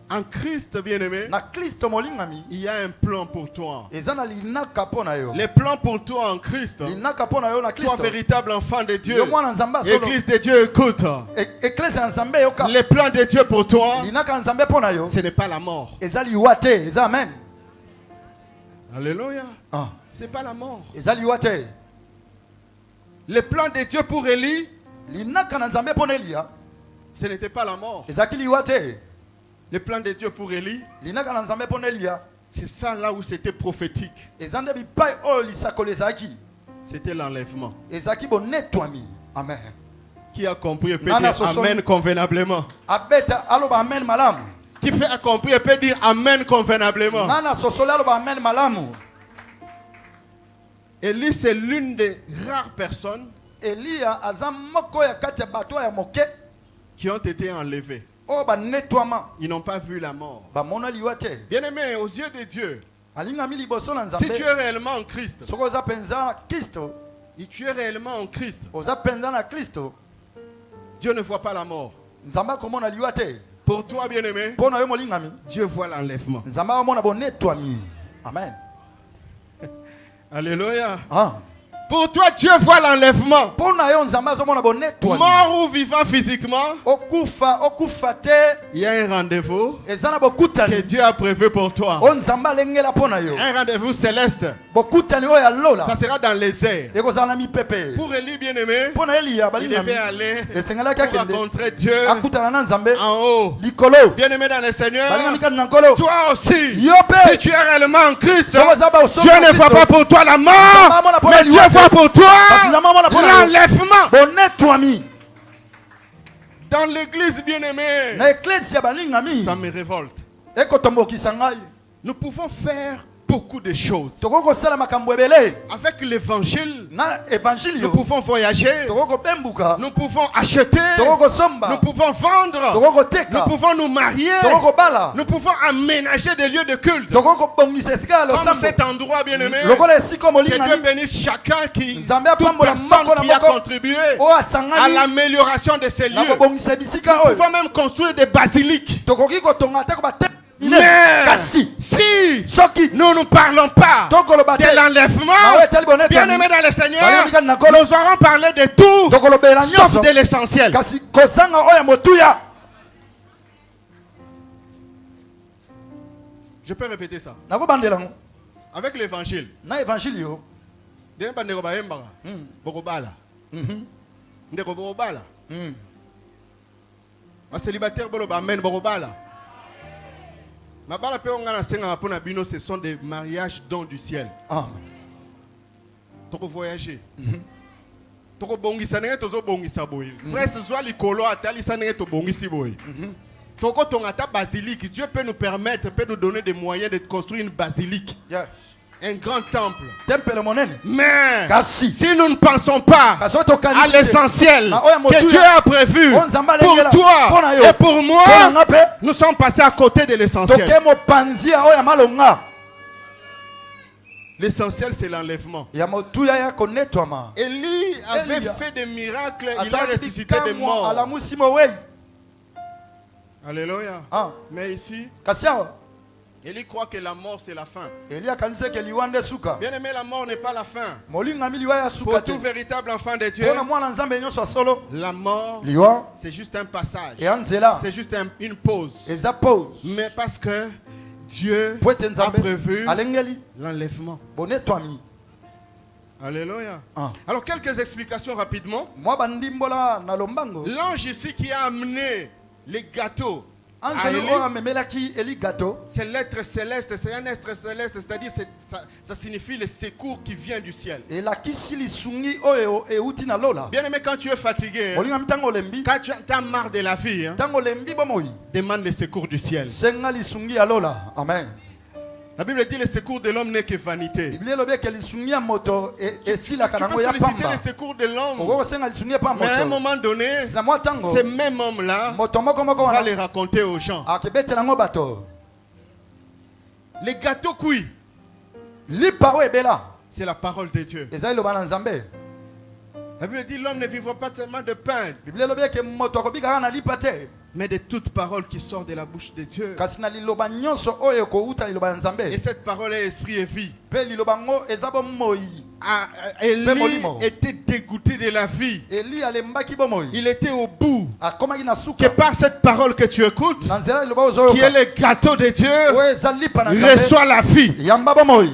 S2: En Christ, bien-aimé,
S3: Na Kristo molingami
S2: il y a un plan pour toi.
S3: eza na linaka mpo na yo.
S2: Les plans pour toi en Christ.
S3: Linaka mpo na yo na
S2: Toi,
S3: Kristo.
S2: véritable enfant de Dieu.
S3: Yo mwana nzambe solo.
S2: Église de Dieu, écoute.
S3: Eklesia ya nzambe yoka.
S2: Les plans de Dieu pour toi,
S3: Linaka ya nzambe mpo na yo
S2: ce n'est pas la mort.
S3: eza liwa te, eza amen.
S2: Alléluia.
S3: Ah,
S2: C'est pas la mort.
S3: eza liwa te.
S2: Les plans de Dieu pour Élie,
S3: Linaka na nzambe mpo na Elia
S2: ce n'était pas la mort.
S3: ezalaki liwa te.
S2: Les plans de Dieu pour Élie,
S3: Linaka na nzambe mpo na Elia
S2: c'est ça là où c'était prophétique.
S3: eza nde bipai oyo lisakoli ezalaki.
S2: C'était l'enlèvement.
S3: Ezalaki bonetwami. Amen.
S2: Qui a compris et peut
S3: Nana
S2: dire
S3: Soso.
S2: Amen convenablement.
S3: Abeta aloba amen malamu.
S2: Qui peut a compris et peut dire Amen convenablement.
S3: Nana sosoli aloba amen malamu.
S2: Élie, c'est l'une des rares personnes
S3: Elia aza moko ya kati ya bato ya moke
S2: qui ont été enlevées.
S3: oyo banetwama
S2: Ils n'ont pas vu la mort.
S3: bamona liwa te.
S2: Bien-aimé, aux yeux de Dieu,
S3: alingami liboso na
S2: si
S3: nzambe
S2: tu es réellement en Christ,
S3: soki oza mpenza na Kristo,
S2: si tu es réellement en Christ,
S3: oza mpenza na Kristo,
S2: Dieu ne voit pas la mort.
S3: nzambe akomona liwa te.
S2: Pour toi, bien-aimé,
S3: Mpo na yo molingami,
S2: Dieu voit l'enlèvement.
S3: nzambe akomona bonetwami. Amen.
S2: Alléluia.
S3: Ah.
S2: Pour toi, Dieu voit l'enlèvement.
S3: Mpo na yo nzambe azomona bonetwami.
S2: Mort ou vivant physiquement,
S3: okufa te,
S2: il y a un rendez-vous
S3: eza na
S2: que
S3: bokutani
S2: Dieu a prévu pour toi.
S3: oyo nzambe alengela mpo na yo.
S2: Un rendez-vous céleste.
S3: Bokutani oyo ya lola
S2: Ça sera dans les airs.
S3: ekozala na mipepe.
S2: Pour Élie, bien-aimé,
S3: Mpo na Elia
S2: il devait
S3: balingami
S2: aller
S3: esengelaki
S2: pour
S3: akende
S2: rencontrer Dieu
S3: akutana na nzambe
S2: en haut.
S3: likolo.
S2: Bien-aimé dans le Seigneur,
S3: balingami kati na nkolo.
S2: toi aussi,
S3: Yo pe.
S2: si tu es réellement en Christ,
S3: Soki oza ba osomi
S2: Dieu
S3: na
S2: ne voit
S3: Kristo,
S2: pas pour toi la mort, mais Dieu voit pour toi
S3: kasi nzambe amona mpo na yo
S2: l'enlèvement.
S3: bonetwami.
S2: Dans l'église, bien-aimé,
S3: Na eklesia balingami
S2: ça me révolte.
S3: ekotombokisa ngai.
S2: Nous pouvons faire beaucoup de choses.
S3: tokoki kosala makambo ebele
S2: Avec l'évangile,
S3: na evangile
S2: nous
S3: yo.
S2: pouvons voyager,
S3: tokoki kobembuka,
S2: nous pouvons acheter,
S3: tokoki
S2: nous
S3: kosomba,
S2: pouvons vendre,
S3: tokoki
S2: nous
S3: koteka,
S2: pouvons nous marier,
S3: tokoki kobala,
S2: nous pouvons aménager des lieux de culte.
S3: tokoki kobongisa esika ya
S2: Comme
S3: losambo
S2: cet endroit, bien-aimé,
S3: lokola esika
S2: que Dieu
S3: molingami
S2: bénisse chacun qui,
S3: nzambe
S2: toute
S3: apambola
S2: personne
S3: moko na
S2: qui a
S3: moko
S2: contribué
S3: oyo
S2: à
S3: asangani
S2: l'amélioration de ces
S3: na
S2: lieux.
S3: kobongisa bisika
S2: Nous
S3: oyo.
S2: pouvons même construire des basiliques.
S3: tokoki kotonga ate kobatemine
S2: Mais
S3: kasi
S2: si
S3: soki
S2: nous ne parlons pas
S3: tokoloba te
S2: de l'enlèvement,
S3: nawe etali bonetwami
S2: bien-aimé dans le Seigneur,
S3: Balingami na nkolo.
S2: nous aurons parlé de tout,
S3: tokolobela
S2: sauf
S3: nyonso
S2: de l'essentiel.
S3: kasi kozanga oyo ya motuya.
S2: Je peux répéter ça.
S3: nakobandela ngo
S2: Avec l'évangile,
S3: na evangile yo.
S2: demba ndeko bayembaka, bokobala. Ndeko bokobala. Célibataire boloba amen bokobala. Mabala pe onga na senga pona bino, ce sont des mariages dons du ciel.
S3: Ah.
S2: Toko voyager. Toko bongisa nenge tozo bongisa boy. Frère ce soit likolo atali sa nenge to bongisi boy. Toko tonga ta basilique, Dieu peut nous permettre, peut nous donner des moyens de construire une basilique,
S3: Yes.
S2: un grand temple.
S3: tempele monene
S2: Mais
S3: kasi
S2: si nous ne pensons pas
S3: kasi oyo
S2: à
S3: tokanisi te,
S2: l'essentiel
S3: na oyo ya
S2: que
S3: motuya,
S2: Dieu a prévu
S3: oyo nzambe
S2: pour
S3: alengela mpo
S2: toi
S3: na yo
S2: et pour moi,
S3: mpo na nga mpe
S2: nous sommes passés à côté de l'essentiel.
S3: toke mopanzi ya oyo ya malonga.
S2: L'essentiel, c'est l'enlèvement.
S3: ya motuya ya konetwama
S2: Élie avait
S3: Elia.
S2: fait des miracles, il a
S3: azalaki
S2: ressuscité des
S3: bikamwa
S2: morts.
S3: alamusi mowei
S2: Alléluia.
S3: Ah,
S2: Mais ici,
S3: kasi awa
S2: Élie croit que la mort, c'est la fin.
S3: Eli akanisi eke liwa nde suka
S2: Bien aimé, la mort n'est pas la fin.
S3: molingami liwa ya suka
S2: Pour
S3: te
S2: tout véritable enfant de Dieu,
S3: mpona mwana nzambe nyonso ya solo
S2: la mort,
S3: liwa
S2: c'est juste un passage.
S3: eya nzela
S2: C'est juste une pause.
S3: eza pose
S2: Mais parce que Dieu
S3: po ete
S2: a
S3: nzambe
S2: prévu
S3: alengeli
S2: l'enlèvement.
S3: bonetwami
S2: Alléluia.
S3: Ah.
S2: Alors, quelques explications rapidement.
S3: mwa bandimbola na lombango
S2: L'ange ici qui a amené les gâteaux à
S3: angelo
S2: Élie,
S3: oyo amemelaki eli gato
S2: c'est l'être céleste, c'est un être céleste, c'est-à-dire ça signifie le secours qui vient du ciel.
S3: elakisi lisungi oyo euti na lola
S2: Bien aimé, quand tu es fatigué,
S3: molingami ntango olembi
S2: quand tu as marre de la vie,
S3: ntango olembi bomoi
S2: demande le secours du ciel.
S3: senga lisungi ya lola amen
S2: La Bible dit le secours de l'homme n'est que vanité.
S3: biblia elobi eke lisungi ya moto esilaka
S2: Tu
S3: nango
S2: peux
S3: ya
S2: solliciter
S3: pamba
S2: le secours de l'homme,
S3: okoki kosenga lisungi ya pa
S2: mais à un
S3: moto
S2: moment donné,
S3: na mwa ntango
S2: ce même homme-là
S3: moto moko moko
S2: va
S3: wana
S2: les raconter aux gens.
S3: akebetela yango bato
S2: Les gâteaux cuits,
S3: lipa oyo ebela
S2: c'est la parole de Dieu.
S3: eza liloba na nzambe
S2: La Bible dit l'homme ne vivra pas seulement de pain,
S3: biblia elobi eke moto akobikaka na lipa te
S2: mais de toute parole qui sort de la bouche de Dieu.
S3: kasi na liloba nyonso oyo ekouta liloba ya
S2: Et
S3: nzambe
S2: cette parole est esprit et vie.
S3: mpe liloba ngo eza bomoi
S2: Élie
S3: molimo.
S2: était dégoûté de la vie.
S3: eli alembaki bomoi
S2: Il était au bout.
S3: akomaki na
S2: Que
S3: suka
S2: par cette parole que tu écoutes,
S3: na nzela liloba
S2: qui est
S3: ozoyoka
S2: le gâteau de Dieu,
S3: oyo eza lipa na nzambe
S2: reçoit la vie.
S3: yamba bomoi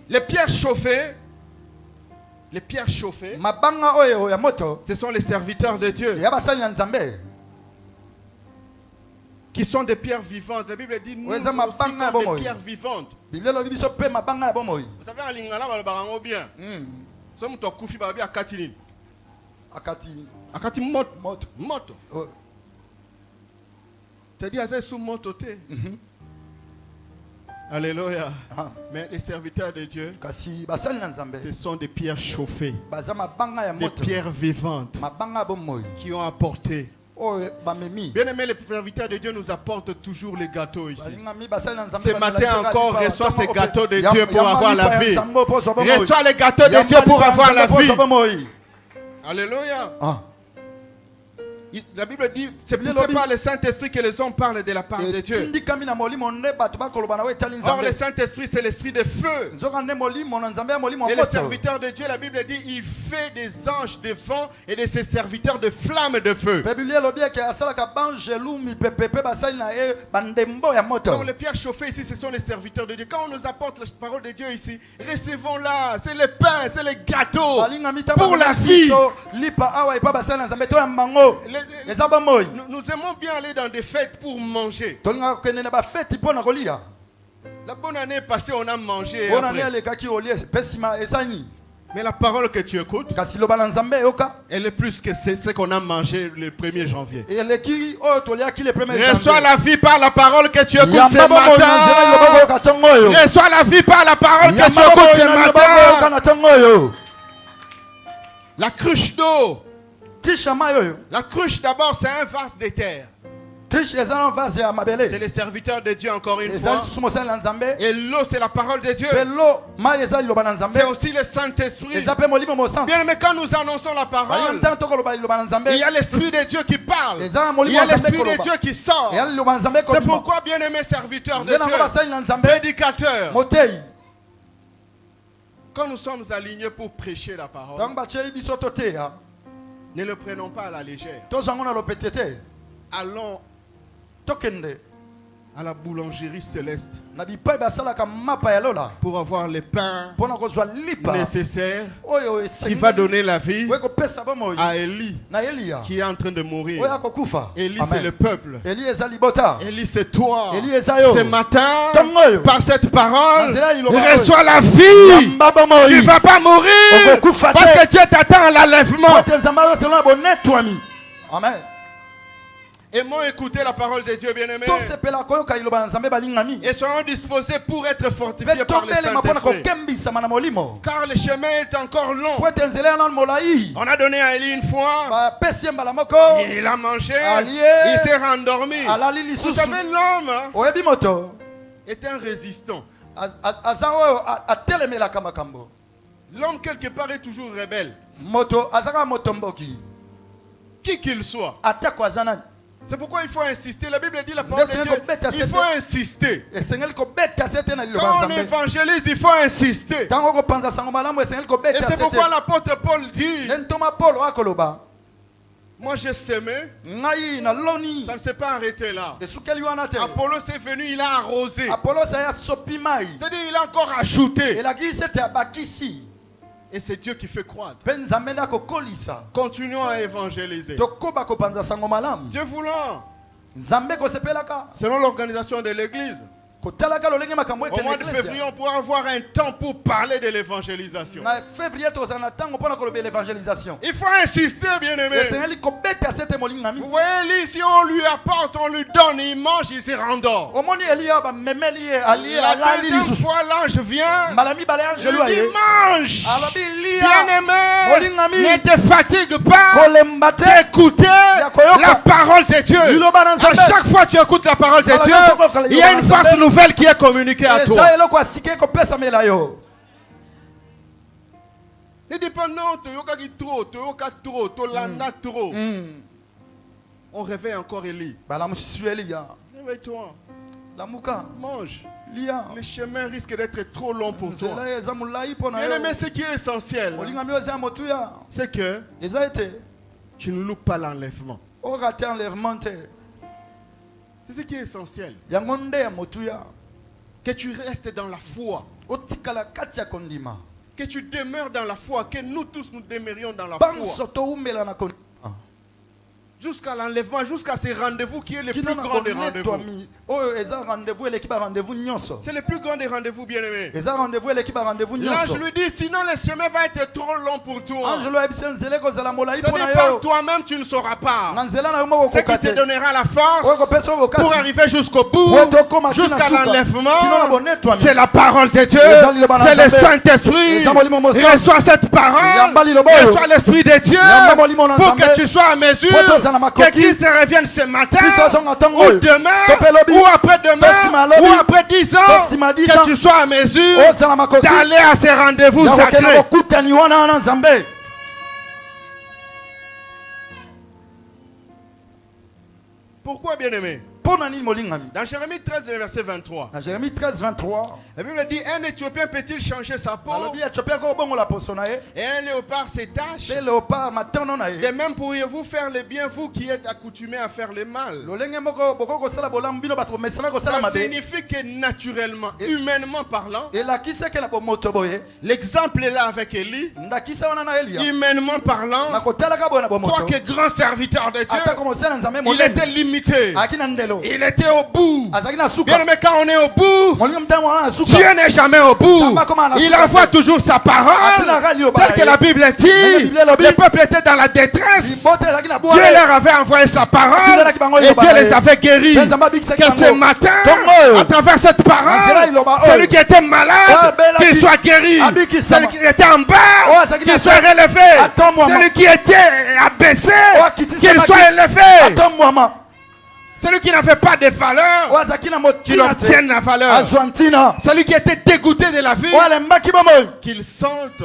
S2: Les pierres chauffées,
S3: mabanga oyo ya moto
S2: ce sont les serviteurs de Dieu
S3: ya basali na nzambe
S2: qui sont des pierres vivantes. La Bible dit nous
S3: Ouais, ça
S2: aussi
S3: m'a
S2: comme
S3: bangé, bon,
S2: des pierres vivantes.
S3: biblia elobi biso mpe mabanga ya bomoi
S2: Vous savez, en lingala, balobaka yango bien. So mutu akufi balobi akati nini?
S3: akati
S2: Akati moto.
S3: moto
S2: Moto.
S3: Oh,
S2: C'est-à-dire aza sous moto te. Alléluia.
S3: ah.
S2: Mais les serviteurs de Dieu,
S3: kasi basali na nzambe
S2: ce sont des pierres chauffées,
S3: baza mabanga ya
S2: des
S3: moto
S2: pierres vivantes
S3: mabanga ya bomoi
S2: qui ont apporté.
S3: oyo bamemi
S2: Bien aimé, les serviteurs de Dieu nous apportent toujours les gâteaux ici.
S3: balingami basali na nzambe
S2: Ce matin encore, reçois ces gâteaux de Dieu pour
S3: Yamba
S2: avoir la
S3: lipa ya
S2: vie.
S3: nzambe pozwa bomoi.
S2: Reçois les gâteaux de
S3: Yamba
S2: Dieu pour
S3: lipa ya
S2: avoir la
S3: nzambe pozwa
S2: vie.
S3: bomoi.
S2: Alléluia.
S3: Ah.
S2: La Bible dit, c'est poussé par le Saint-Esprit que les hommes parlent de la part de Dieu.
S3: etindikami na molimo nde bato bakoloba na we etali
S2: Or, le
S3: nzambe
S2: Saint-Esprit, c'est l'esprit de feu.
S3: nzoka nde molimo na nzambe ya molimo
S2: Et
S3: ya
S2: le
S3: moto
S2: serviteur de Dieu, la Bible dit, il fait des anges de vent et de ses serviteurs de flammes de feu.
S3: mpe biblia elobi eke asalaka banjelu mipepe mpe basali na ye bandembo ya moto
S2: Donc les pierres chauffées ici, ce sont les serviteurs de Dieu. Quand on nous apporte la parole de Dieu ici, recevons-la. C'est le pain, c'est les gâteaux
S3: balingami
S2: pour la vie.
S3: biso lipa awa epa basali na nzambe toyamba ngo eza bomoi
S2: Nous aimons bien aller dans des fêtes pour manger.
S3: tolingaka kokende na bafeti mpo na kolia
S2: La bonne année passée, on a mangé.
S3: mpo na
S2: après.
S3: nde alekaki olie mpe nsima esani
S2: Mais la parole que tu écoutes,
S3: kasi loba na nzambe eyoka
S2: elle est plus que ce qu'on a mangé le 1er janvier.
S3: eleki oyo toliaki le premier
S2: Reçois la vie par la parole que tu écoutes ce
S3: yamba bomoi na nzela liloba
S2: matin.
S3: koyoka ntongo oyo
S2: Reçois la vie par la parole que tu
S3: yamba
S2: écoutes
S3: bomoi
S2: ce
S3: na liloba koyoka
S2: matin.
S3: na ntongo oyo
S2: La cruche d'eau.
S3: krisha mai oyo
S2: La cruche d'abord, c'est un vase de terre.
S3: krisha eza na vase ya
S2: C'est
S3: mabele
S2: les serviteurs de Dieu encore une
S3: eza
S2: fois.
S3: lisusu mosali na nzambe
S2: Et l'eau, c'est la parole de Dieu.
S3: mpe lo mai eza liloba na nzambe
S2: C'est aussi le Saint-Esprit.
S3: eza mpe molimo mosantu
S2: Bien, mais quand nous annonçons la
S3: balinga
S2: parole,
S3: ntango tokoloba liloba na nzambe
S2: il y a l'Esprit de Dieu qui parle.
S3: eza na
S2: Il
S3: molimo
S2: y a
S3: ya nzambe
S2: l'Esprit de
S3: koloba
S2: Dieu qui sort.
S3: eya liloba na nzambe
S2: C'est
S3: kolima
S2: pourquoi, bien-aimés serviteurs de
S3: nde nango
S2: Dieu,
S3: basali na nzambe
S2: prédicateurs,
S3: motei
S2: quand nous sommes alignés pour prêcher la
S3: ntango
S2: parole,
S3: batieli biso toteya
S2: ne le prenons pas à la légère.
S3: tozwango na lopete te
S2: Allons
S3: tokende
S2: à la boulangerie céleste
S3: na bipai basalaka mapa ya lola
S2: pour avoir le pain
S3: mpo na kozwa lipa
S2: nécessaire
S3: oyo
S2: qui
S3: esengi
S2: va donner la vie
S3: oyo ekopesa bomoi
S2: à Élie
S3: na eliya
S2: qui est en train de mourir.
S3: oyo akokufa
S2: Élie, c'est le peuple.
S3: eli eza libota
S2: Élie, c'est toi.
S3: eli eza yo
S2: Ce matin,
S3: ntongo oyo
S2: par cette parole,
S3: Nazela iloba oyo.
S2: reçois la vie.
S3: yamba bomoi
S2: Tu ne vas pas mourir
S3: Okokufa
S2: parce
S3: te.
S2: que Dieu t'attend à l'enlèvement.
S3: ote nzambe azoselona na bonetwami amen
S2: Aimons écouter la parole de Dieu, bien-aimés.
S3: tosepela koyoka liloba na nzambe balingami
S2: Et soyons disposés pour être fortifiés
S3: mpe
S2: par le
S3: tobelema mpo na
S2: Saint-Esprit.
S3: kokembisama na molimo
S2: Car le chemin est encore long.
S3: po ete nzela ya nano molai
S2: On a donné à Élie une fois.
S3: bapesi ye mbala moko
S2: Il a mangé.
S3: Allié.
S2: Il s'est rendormi.
S3: alali
S2: Vous
S3: lisusu
S2: savez, l'homme
S3: oyebi moto
S2: est un résistant.
S3: aza oyo atelemelaka makambo.
S2: L'homme quelque part est toujours rebelle.
S3: Moto azaka motomboki.
S2: Qui qu'il soit.
S3: Atako azana.
S2: C'est pourquoi il faut insister. La Bible dit la parole de Dieu. Il faut insister. Quand on évangélise, il faut insister. Et c'est pourquoi l'apôtre Paul dit, moi j'ai semé, ça ne s'est pas arrêté là. Apollos est venu, il a arrosé. C'est-à-dire il a encore ajouté. Et c'est Dieu qui fait croître. Continuons à évangéliser. Dieu voulant, selon l'organisation de l'église, au mois de février, on pourra avoir un temps pour parler de l'évangélisation. Il faut insister, bien-aimé. Vous voyez, lui, si on lui apporte, on lui donne, il mange, il se rendort. La deuxième fois, l'ange vient, il dit mange. Bien-aimé, ne te fatigue pas d'écouter la parole de Dieu. À chaque fois que tu écoutes la parole de Dieu, il y a une force nouvelle qui est communiquée à toi. Ne dis pas non, tu landa trop. On réveille encore Élie. Réveille-toi. Mange. Le chemin risque d'être trop long pour toi. Bien-aimé, ce qui est essentiel, c'est que tu ne loupes pas l'enlèvement. C'est ce qui est essentiel. Que tu restes dans la foi. Que tu demeures dans la foi. Que nous tous nous demeurions dans la foi. Jusqu'à l'enlèvement, jusqu'à ce rendez-vous qui est le plus grand des rendez-vous. C'est le plus grand des rendez-vous, bien-aimé. L'ange lui dit, sinon le chemin va être trop long pour toi. C'est-à-dire par toi-même, tu ne sauras pas. Ce qui te donnera la force pour arriver jusqu'au bout, jusqu'à l'enlèvement, c'est la parole de Dieu, c'est le Saint-Esprit. Reçois cette parole, reçois l'Esprit de Dieu pour que tu sois à mesure que Christ revienne ce matin, ou demain, ou après-demain, ou après 10 ans, que tu sois à mesure d'aller à ces rendez-vous sacrés. Pourquoi, bien-aimé? Dans Jérémie 13, verset 23, la Bible dit, un Éthiopien peut-il changer sa peau et un léopard ses taches? De même pourriez-vous faire le bien, vous qui êtes accoutumés à faire le mal. Ça signifie que naturellement, humainement parlant, l'exemple est là avec Élie. Humainement parlant, quoique grand serviteur de Dieu, il était limité. Il était au bout. Bien aimé, quand on est au bout, Dieu n'est jamais au bout. Il envoie toujours sa parole. Tel que la Bible dit, le peuple était dans la détresse. Dieu leur avait envoyé sa parole et Dieu les avait guéris. Que ce matin, à travers cette parole, celui qui était malade, qu'il soit guéri. Celui qui était en bas, qu'il soit relevé. Celui qui était abaissé, qu'il soit élevé. Celui qui n'avait pas de valeur, qu'il obtienne la valeur. Celui qui était dégoûté de la vie, qu'il sente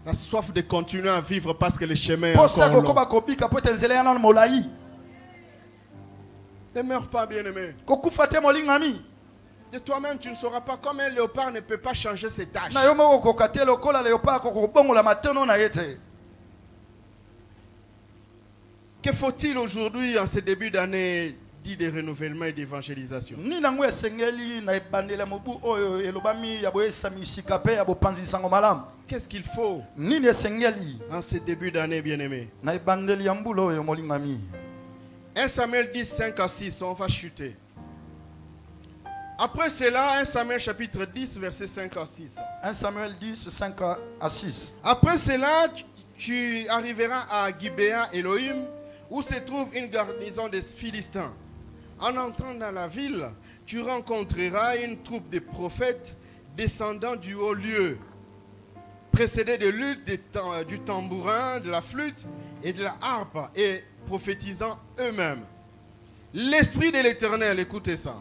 S2: la soif de continuer à vivre parce que le chemin est encore long. Ne meurs pas, bien-aimé. De toi-même, tu ne sauras pas comment un léopard ne peut pas changer ses tâches. Que faut-il aujourd'hui en ce début d'année dit de renouvellement et d'évangélisation? Qu'est-ce qu'il faut en ce début d'année, bien-aimé? 1 Samuel 10, 5 à 6, on va chuter. Après cela, 1 Samuel chapitre 10, verset 5 à 6.
S3: 1 Samuel 10, 5 à 6.
S2: Après cela, tu arriveras à Gibéa Elohim, où se trouve une garnison des Philistins. En entrant dans la ville, tu rencontreras une troupe de prophètes descendant du haut lieu, précédés de luttes du tambourin, de la flûte et de la harpe, et prophétisant eux-mêmes. L'Esprit de l'Éternel, écoutez ça.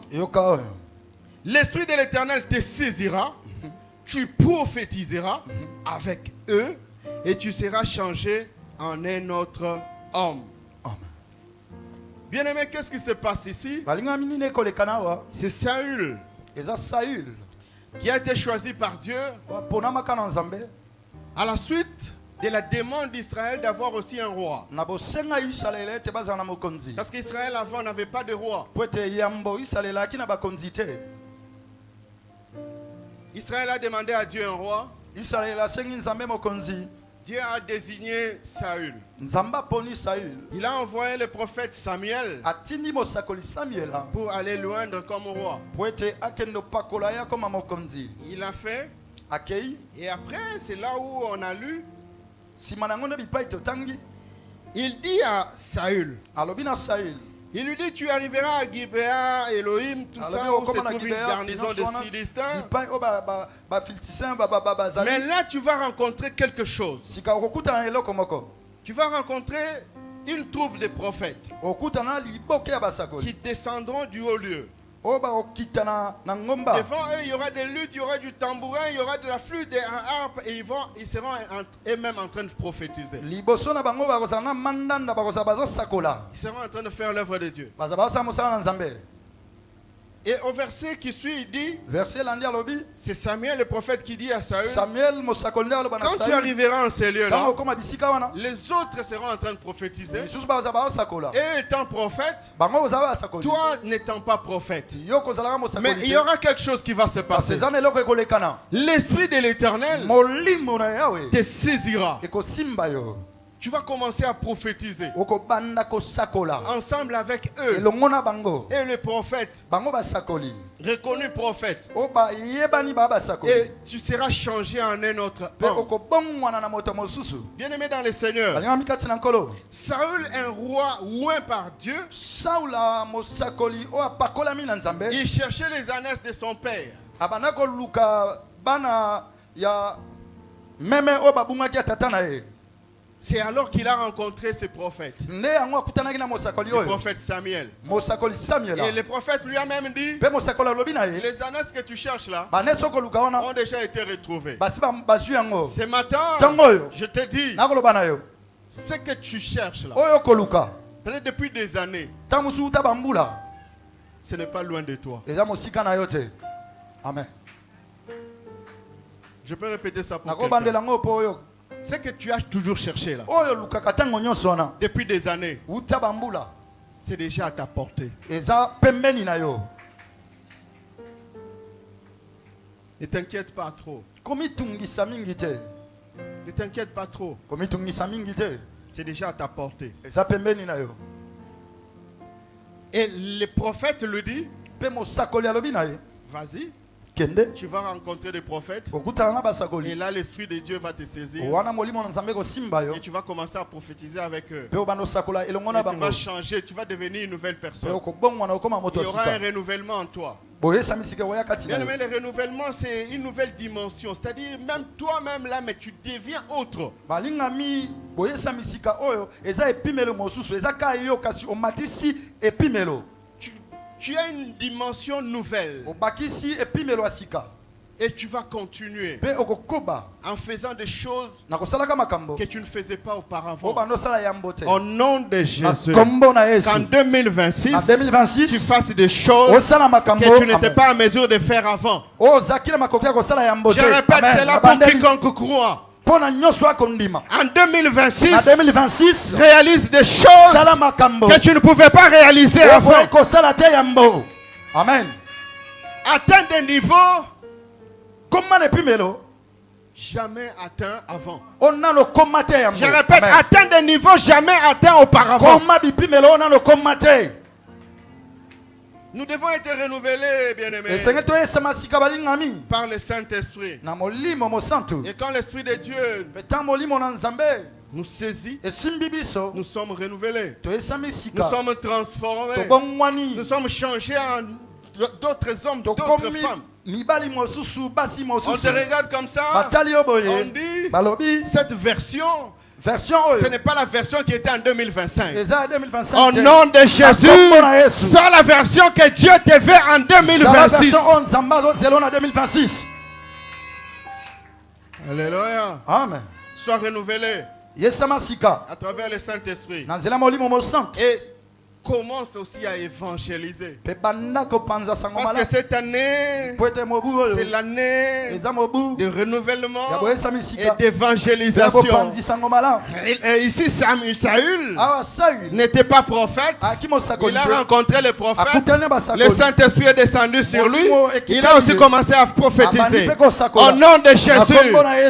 S2: l'Esprit de l'Éternel te saisira, tu prophétiseras avec eux et tu seras changé en un autre homme. Bien-aimé, qu'est-ce qui se passe ici? C'est Saül qui a été choisi par Dieu à la suite de la demande d'Israël d'avoir aussi un roi. Parce qu'Israël avant n'avait pas de roi. Israël a demandé à Dieu un roi. Dieu a désigné Saül. Il a envoyé le prophète Samuel pour aller loindre comme roi. Il a fait. Et après, c'est là où on a lu. Il dit à Saül, il lui dit, tu arriveras à Gibéa, Elohim, tout ça, où se trouve une garnison de Philistins. Mais là, tu vas rencontrer quelque chose. Tu vas rencontrer une troupe de prophètes qui descendront du haut lieu. Devant eux, il y aura des luttes, il y aura du tambourin, il y aura de la flûte, des harpes, et ils seront eux-mêmes en train de prophétiser. Ils seront en train de faire l'œuvre de Dieu. Et au verset qui suit, il dit, c'est Samuel le prophète qui dit à Saül, quand tu arriveras en ces lieux-là, les autres seront en train de prophétiser. Et étant prophète, toi n'étant pas prophète. Mais il y aura quelque chose qui va se passer. L'Esprit de l'Éternel te saisira. Tu vas commencer à prophétiser ensemble avec eux. Et le prophète, reconnu prophète, et tu seras changé en un autre homme. Bien aimé dans le Seigneur, Saül, un roi oué par Dieu, il cherchait les ânesses de son père. C'est alors qu'il a rencontré ce prophète, le prophète Samuel. Et le prophète lui a même dit, les ânesses que tu cherches là ont déjà été retrouvées. Ce matin, je te dis, ce que tu cherches là, peut-être depuis des années, ce n'est pas loin de toi.
S3: Amen.
S2: Je peux répéter ça pour quelqu'un. Ce que tu as toujours cherché là, depuis des années, c'est déjà à ta portée. Ne t'inquiète pas trop. Ne t'inquiète pas trop. C'est déjà à ta portée. Et le prophète le dit, vas-y. Tu vas rencontrer des prophètes. Et là, l'Esprit de Dieu va te saisir. Et tu vas commencer à prophétiser avec eux. Et tu vas changer. Tu vas devenir une nouvelle personne. Il y aura un renouvellement en toi. Bien aimé, le renouvellement, c'est une nouvelle dimension. C'est-à-dire, même toi-même là, mais tu deviens autre. Tu as une dimension nouvelle. Et tu vas continuer en faisant des choses que tu ne faisais pas auparavant. Au nom de Jésus. Qu'en 2026, tu fasses des choses que tu n'étais pas en mesure de faire avant. Je répète, c'est là pour quiconque croit. En 2026, réalise des choses que tu ne pouvais pas réaliser avant.
S3: Amen.
S2: Atteins des niveaux jamais atteints avant. Je répète, atteins des niveaux jamais atteints auparavant. Nous devons être renouvelés, bien-aimés, par le Saint-Esprit. Et quand l'Esprit de Dieu nous saisit, nous sommes renouvelés. Nous sommes transformés. Nous sommes changés en d'autres hommes, d'autres femmes. On te regarde comme ça. On dit, cette version
S3: version
S2: Ce n'est pas la version qui était en 2025.
S3: eza 2025
S2: Au nom de Jésus, c'est la version que Dieu te veut en 2026.
S3: version nzambe azozela na 2026.
S2: Alléluia.
S3: Amen.
S2: Sois renouvelé
S3: Yesama sika
S2: à travers le Saint-Esprit.
S3: na nzela molimo mosantu.
S2: Et commence aussi à évangéliser.
S3: Pe banda kopanza sango
S2: Parce que
S3: mala.
S2: cette année,
S3: Po ete mobu
S2: c'est
S3: oyo
S2: l'année
S3: eza mobu
S2: de renouvellement
S3: ya boyesami
S2: et
S3: sika.
S2: d'évangélisation.
S3: Kopanzi sango mala.
S2: Et ici, Saül
S3: Awa Saül
S2: n'était pas prophète.
S3: akimo sakoli.
S2: Il a rencontré le prophète.
S3: Akutane ba sakoli.
S2: Le Saint-Esprit est descendu sur lui. Il a aussi commencé à prophétiser. Au nom de Jésus,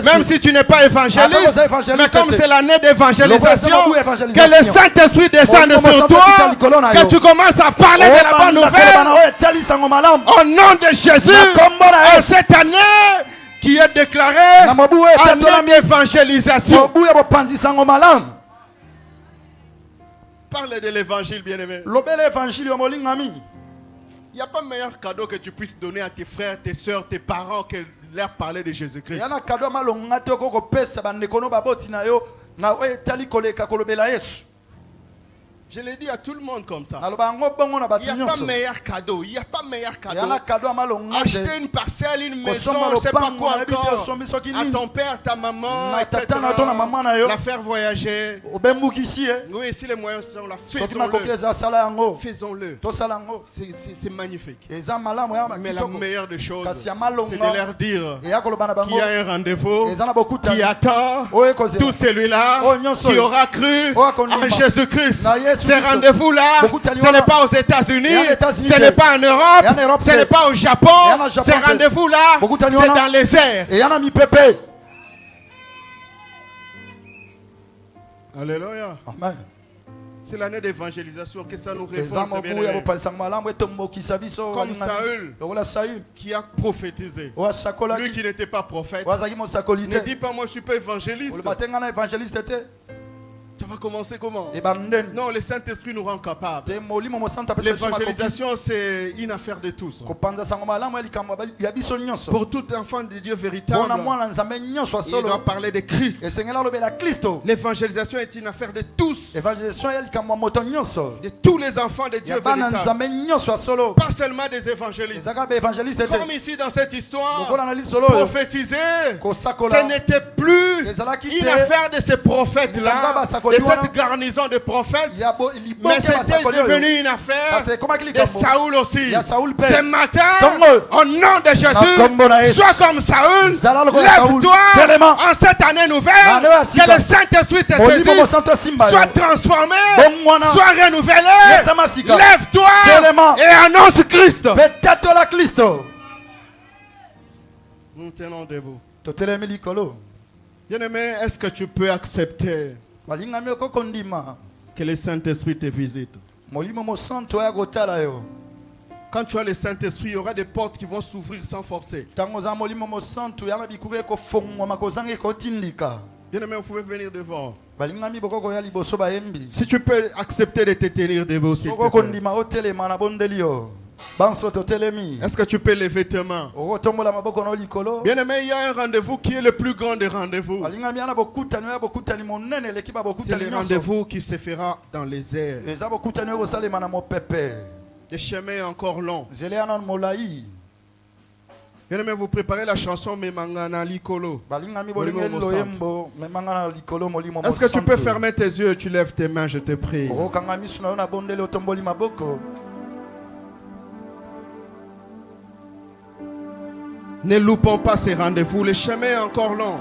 S2: même si tu n'es pas évangéliste, mais comme c'est l'année d'évangélisation, que le Saint-Esprit descende sur toi, que tu commences à parler de la bonne nouvelle. Au nom de Jésus, en cette année qui est déclarée année d'évangélisation. Parle de l'évangile, bien-aimé. Il n'y a pas meilleur cadeau que tu puisses donner à tes frères, tes soeurs, tes parents que leur parler de Jésus-Christ. Je l'ai dit à tout le monde comme ça. Il n'y a pas meilleur cadeau. Il n'y a pas meilleur cadeau. Acheter une parcelle, une maison, je ne sais pas quoi encore. À ton père, ta maman, etc. La faire voyager. Oui, si les moyens sont là, faisons-le. Faisons-le. C'est magnifique. Mais la meilleure des choses, c'est de leur dire qu'il y a un rendez-vous qui attend tout celui-là qui aura cru en Jésus-Christ. Ces rendez-vous-là, ce n'est pas aux États-Unis, ce n'est pas en Europe, ce n'est pas au Japon. Ces rendez-vous-là, c'est dans les airs. Alléluia. C'est l'année d'évangélisation que ça nous réforme. Comme Saül qui a prophétisé. Lui qui n'était pas prophète. Ne dis pas moi je suis pas évangéliste. Ça va commencer comment? Non, le Saint-Esprit nous rend capables. L'évangélisation, c'est une affaire de tous. Pour tout enfant de Dieu véritable, il doit parler de Christ. L'évangélisation est une affaire de tous. De tous les enfants de Dieu véritable. Pas seulement des évangélistes. Comme ici dans cette histoire, prophétiser, ce n'était plus une affaire de ces prophètes-là, de cette garnison de prophètes, mais c'était devenu une affaire de Saül aussi. Ce matin, au nom de Jésus, sois comme Saül, lève-toi en cette année nouvelle, que le Saint-Esprit te saisisse, sois transformé, sois renouvelé, lève-toi et annonce Christ. Nous tenons debout. Bien-aimé, est-ce que tu peux accepter que le Saint-Esprit te visite? Quand tu as le Saint-Esprit, il y aura des portes qui vont s'ouvrir sans forcer. Bien-aimé, vous pouvez venir devant. Si tu peux accepter de te tenir debout, s'il te plaît. Est-ce que tu peux lever tes mains? Bien-aimé, il y a un rendez-vous qui est le plus grand des rendez-vous. C'est le rendez-vous qui se fera dans les airs. Le chemin est encore long. Bien-aimé, vous préparez la chanson Memangana Likolo. Est-ce que tu peux fermer tes yeux et tu lèves tes mains, je te prie. Ne loupons pas ces rendez-vous, le chemin est encore long.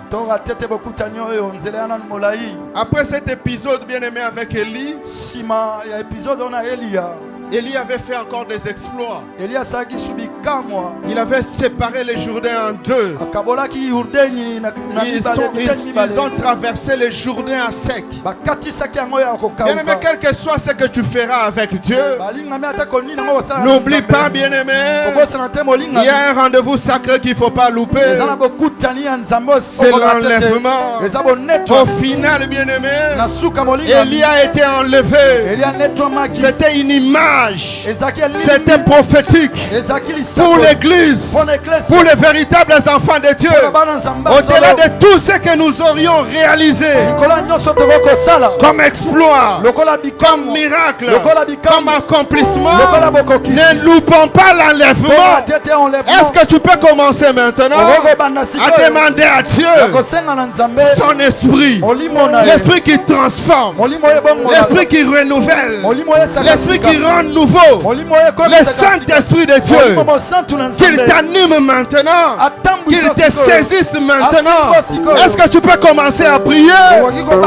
S2: Après cet épisode bien-aimé avec Élie, Élie avait fait encore des exploits. Il avait séparé les Jourdains en deux. Ils ont traversé les Jourdains à sec. Bien-aimé, quel que soit ce que tu feras avec Dieu, n'oublie pas, bien-aimé, il y a un rendez-vous sacré qu'il ne faut pas louper. C'est l'enlèvement. Au final, bien-aimé, Élie a été enlevé. C'était une image message,
S3: Ezekiel
S2: c'était prophétique pour l'église, pour les véritables enfants de Dieu. Au-delà de tout ce que nous aurions réalisé comme exploit, comme miracle, comme accomplissement, ne loupons pas l'enlèvement. Est-ce que tu peux commencer maintenant à demander à Dieu son esprit, l'esprit qui transforme, l'esprit qui renouvelle, l'esprit qui rend nouveau, le Saint-Esprit de Dieu, qu'il t'anime maintenant, qu'il te saisisse maintenant. Est-ce que tu peux commencer à prier?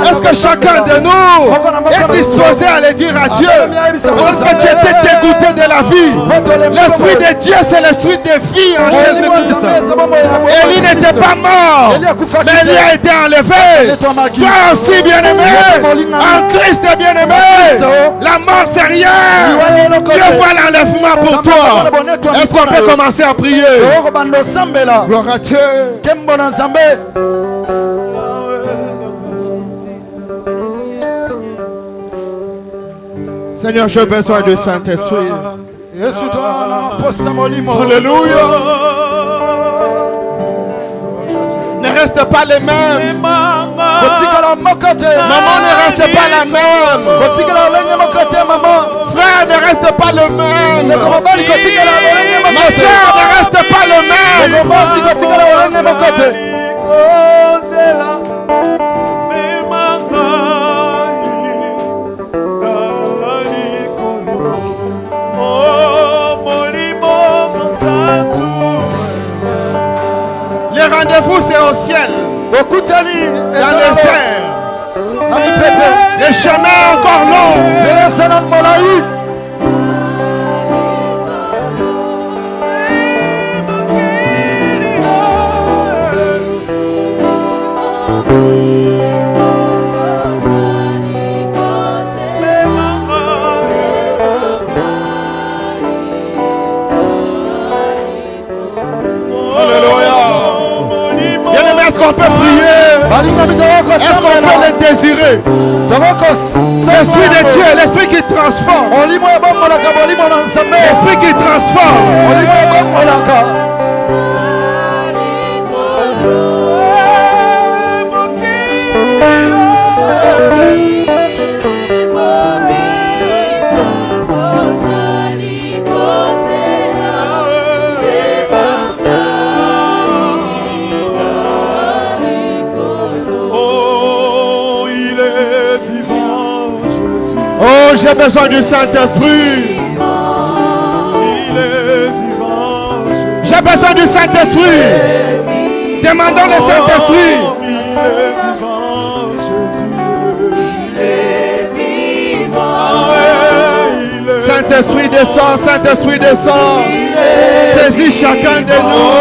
S2: Est-ce que chacun de nous est disposé à le dire à Dieu? Parce que tu étais dégoûté de la vie. L'Esprit de Dieu, c'est l'Esprit de vie en Jésus-Christ. Élie n'était pas mort, mais il a été enlevé. Toi aussi, bien-aimé, en Christ, bien-aimé, la mort c'est rien. Dieu voit l'enlèvement pour toi. Est-ce qu'on peut commencer à prier? Gloire à Dieu. Seigneur, j'ai besoin du Saint-Esprit. Alléluia. Ne reste pas les mêmes. Maman ne reste pas la même. Frère ne reste pas le même. Ma soeur ne reste pas le même. Le rendez-vous c'est au ciel, dans les airs. Le chemin est encore long. Est-ce qu'on peut prier? Est-ce qu'on peut le désirer? L'Esprit de Dieu, l'Esprit qui transforme. L'Esprit qui transforme. Oh, j'ai besoin du Saint-Esprit. J'ai besoin du Saint-Esprit. Demandons le Saint-Esprit. Saint-Esprit descend, Saint-Esprit descend. Saisis chacun de nous.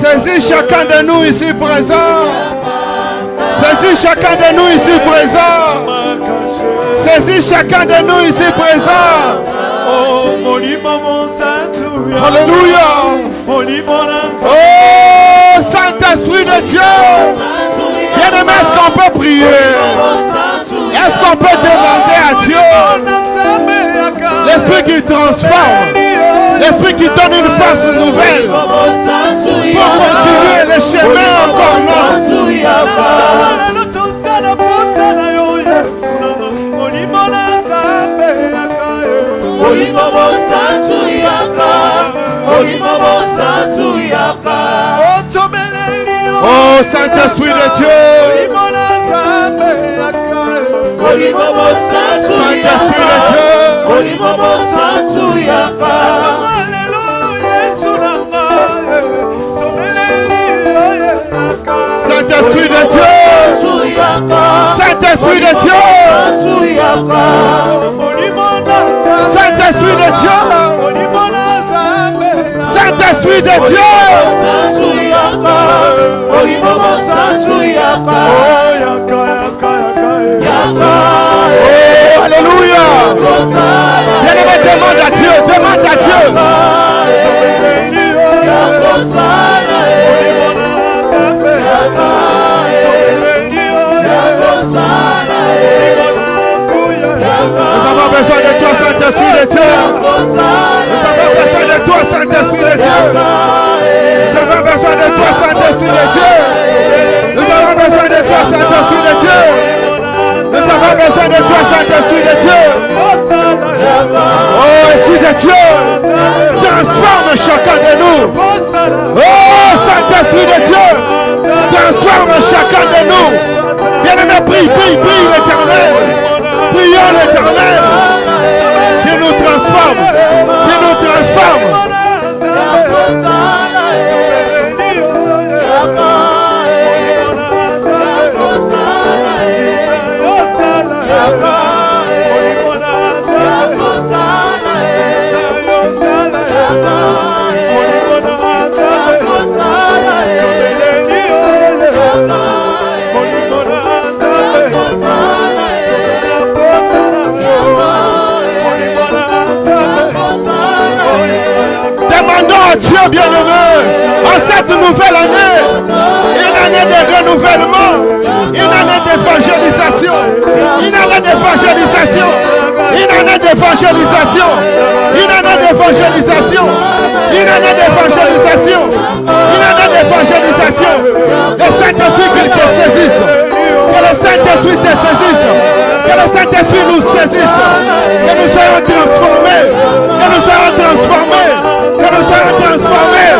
S2: Saisis chacun de nous ici présent. Saisis chacun de nous ici présent. Saisis chacun de nous ici présent. Alléluia. Oh, Saint-Esprit de Dieu. Bien-aimé, est-ce qu'on peut prier? Est-ce qu'on peut demander à Dieu l'Esprit qui transforme, l'Esprit qui donne une face nouvelle pour continuer le chemin encore long? Oh, Saint-Esprit de Dieu. Saint-Esprit de Dieu. Saint-Esprit de Dieu. Saint-Esprit de Dieu. Saint-Esprit de Dieu. Saint-Esprit de Dieu. Oh, alléluia. Bien-aimé, demande à Dieu, demande à Dieu. Nous avons besoin de toi, Saint-Esprit.
S1: Oh, Saint-Esprit de Dieu, transforme chacun de nous. Bien-aimé, prie l'Éternel. Prions l'Éternel. Qu'il nous transforme. Qu'il nous transforme. Demandons à Dieu bien-aimé, en cette nouvelle année, une année de renouvellement, une année d'évangélisation, une année d'évangélisation, une année d'évangélisation, une année d'évangélisation, une année d'évangélisation, une année d'évangélisation. Le Saint-Esprit qu'il te saisisse, que le Saint-Esprit te saisisse, que le Saint-Esprit nous saisisse, que nous soyons transformés, que nous soyons transformés, que nous soyons transformés,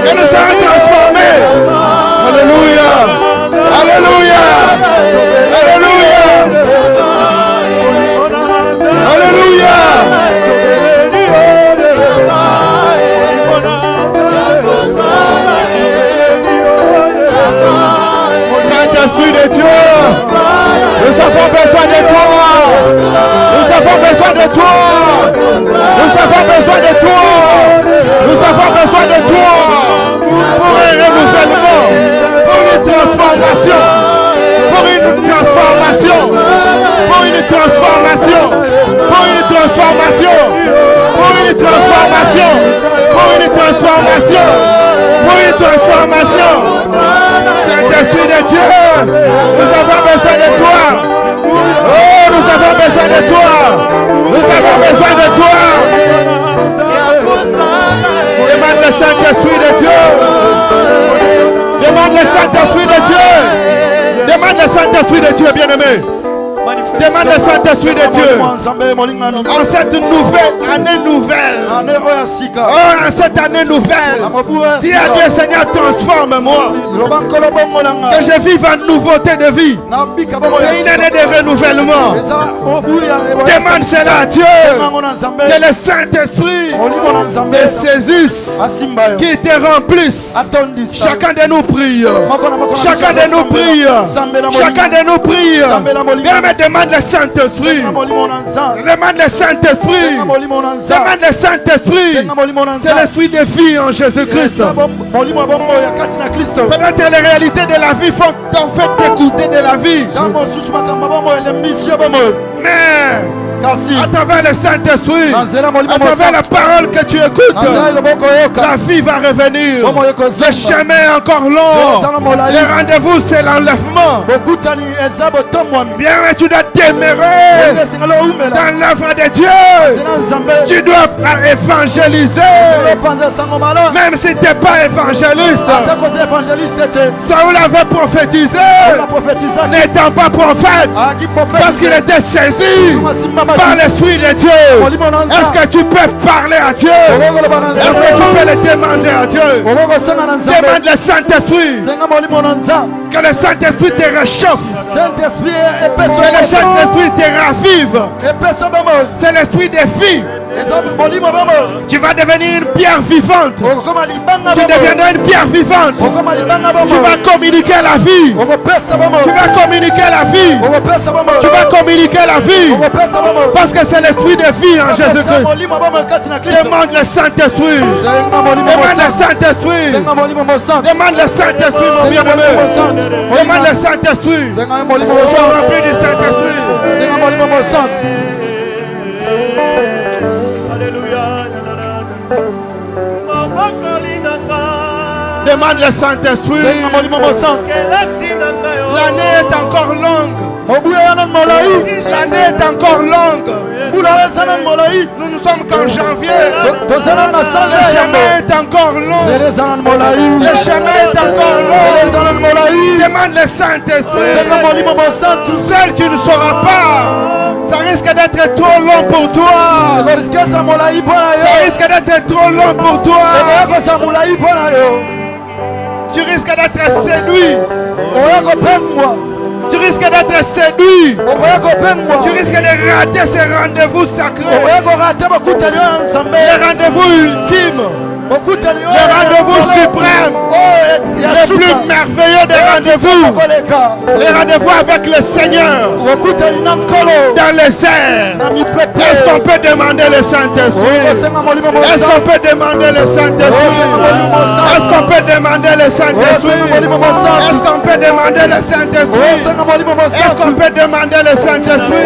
S1: que nous soyons transformés. Alléluia, alléluia, alléluia, alléluia. Saint-Esprit de Dieu, nous avons besoin de toi. Nous avons besoin de toi. Nous avons besoin de toi. Nous avons besoin de toi pour un renouvellement, pour une transformation, pour une transformation, pour une transformation, pour une transformation, pour une transformation, pour une transformation, pour une transformation. Saint-Esprit de Dieu, nous avons besoin de toi. Oh, nous avons besoin de toi. Nous avons besoin de toi. Demande le Saint-Esprit de Dieu. Demande le Saint-Esprit de Dieu. Demande le Saint-Esprit de Dieu, bien-aimé. Demande le Saint-Esprit de Dieu. En cette nouvelle année nouvelle. Oh, en cette année nouvelle. Dis à Dieu, Seigneur, transforme-moi. Que je vive en nouveauté de vie. C'est une année de renouvellement. Demande cela à Dieu. Que le Saint-Esprit te saisisse. Qu'il te remplisse. Chacun de nous prie. Chacun de nous prie. Chacun de nous prie. Viens me demande le Saint-Esprit. Demande le Saint-Esprit. Demande le Saint-Esprit. C'est l'esprit de vie en Jésus-Christ. Peut-être les réalités de la vie font en fait d'écouter de la vie. Mais à travers le Saint-Esprit, à travers la parole que tu écoutes, la vie va revenir. Le chemin est encore long. Le rendez-vous, c'est l'enlèvement. Bien, mais tu dois demeurer dans l'œuvre de Dieu. Tu dois évangéliser. Même si tu n'es pas évangéliste. Saül avait prophétisé, n'étant pas prophète, parce qu'il était saisi par l'Esprit de Dieu. Est-ce que tu peux parler à Dieu? Est-ce que tu peux le demander à Dieu? Demande le Saint-Esprit. Que le Saint-Esprit te réchauffe. Que le Saint-Esprit te ravive. C'est l'esprit des filles. Tu vas devenir une pierre vivante. Tu deviendras une pierre vivante. Tu vas communiquer la vie. Tu vas communiquer la vie. Tu vas communiquer la vie. Parce que c'est l'esprit de vie en Jésus-Christ. Demande le Saint-Esprit. Demande le Saint-Esprit. Demande le Saint-Esprit, mon bien-aimé. Demande le Saint-Esprit. Sois rempli du Saint-Esprit. Demande le Saint-Esprit. L'année est encore longue. L'année est encore longue. Nous ne sommes qu'en janvier. Le chemin est encore long. Le chemin est encore long. Demande le Saint-Esprit. Seul tu ne sauras pas
S2: Ça risque d'être trop long pour toi.
S3: ekorisikeza molai mpo na
S2: Ça
S3: yo
S2: risque d'être trop long pour toi.
S3: ekoyakosa molai mpo na yo
S2: Tu risques d'être séduit.
S3: okoya kopengwa
S2: Tu risques d'être séduit.
S3: okoya kopengwa
S2: Tu risques de rater ces rendez-vous sacrés.
S3: okoya korate bokutani oyo ya nzambe
S2: Les rendez-vous ultimes.
S3: bokutani oyo
S2: Les rendez-vous suprêmes.
S3: oyo
S2: Les plus merveilleux des rendez-vous.
S3: koleka
S2: Les rendez-vous avec le Seigneur.
S3: bokutani na nkolo
S2: Dans les airs.
S3: na mipepe
S2: Est-ce qu'on peut demander le Saint-Esprit?
S3: okosenga molimo
S2: Est-ce qu'on
S3: mosantu
S2: peut demander le Saint-Esprit? Est-ce qu'on peut demander le Saint-Esprit?
S3: osenga molimo mosantu
S2: Est-ce qu'on peut demander le Saint-Esprit?
S3: osenga molimo
S2: Est-ce qu'on
S3: mosantu
S2: peut demander le Saint-Esprit?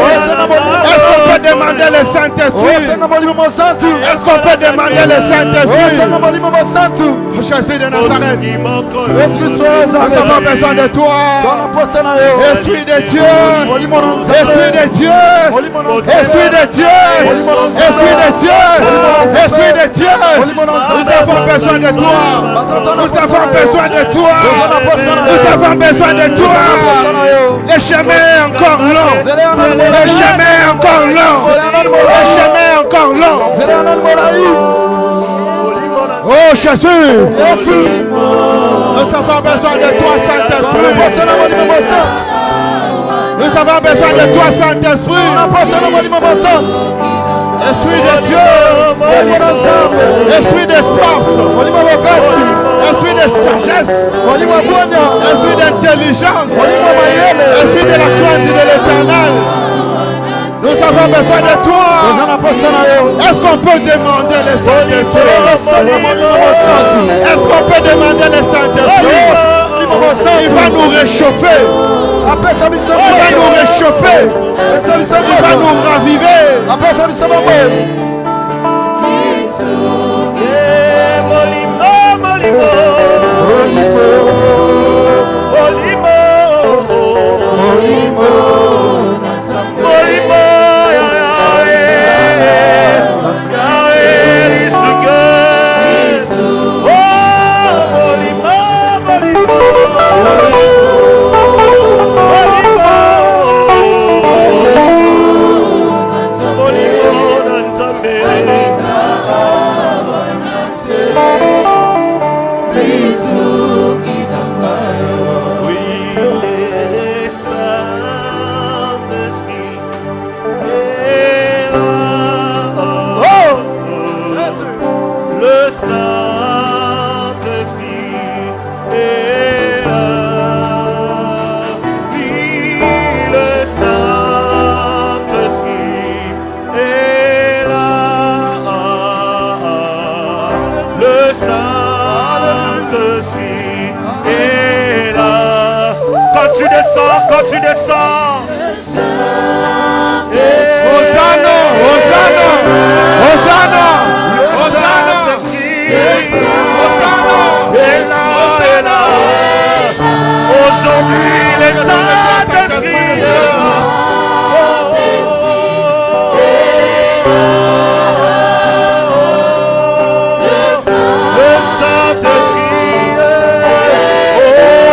S2: Est-ce qu'on peut demander le Saint-Esprit?
S3: osenga molimo mosantu
S2: Est-ce qu'on peut demander le Saint-Esprit?
S3: osenga molimo mosantu
S2: Jésus de Nazareth,
S3: yesu kristo ya
S2: nous avons
S3: nazareti
S2: besoin de toi.
S3: twana posa na yo
S2: Esprit de Dieu,
S3: molimo na
S2: Esprit
S3: nzambe
S2: de Dieu,
S3: molimo na
S2: Esprit de Dieu, Esprit de Dieu, Esprit de Dieu, nous avons besoin de toi. Nous avons besoin de toi. Nous avons besoin de toi. Le chemin est encore long. Le chemin est encore long. Le chemin est encore long.
S3: nzela ya nani molai
S2: Oh Jésus,
S3: yesu
S2: nous avons besoin de toi, Saint-Esprit.
S3: posa na molimo mosantu
S2: Nous avons besoin de toi, Saint-Esprit.
S3: posa na molimo mosantu
S2: Esprit de Dieu,
S3: molimo na nzambe
S2: Esprit de force,
S3: molimo bokasi
S2: Esprit de sagesse,
S3: molimo bwonya
S2: Esprit d'intelligence,
S3: molimo mayele
S2: Esprit de la crainte de l'Éternel. Nous avons besoin de toi.
S3: oza na posa na yo
S2: Est-ce qu'on peut demander le Saint-Esprit?
S3: osenga molimo mosantu
S2: Est-ce qu'on peut demander le Saint-Esprit?
S3: molimo
S2: Il
S3: mosantu
S2: va nous réchauffer.
S3: apesa biso
S2: Il va nous
S3: moto
S2: réchauffer.
S3: apesa biso
S2: Il va
S3: moto
S2: nous raviver.
S3: apesa biso moto
S4: Quand tu descends,
S2: Hosanna, Hosanna, Hosanna, Hosanna, Hosanna.
S4: aujourd'hui les Saint-Esprit. Le Saint-Esprit,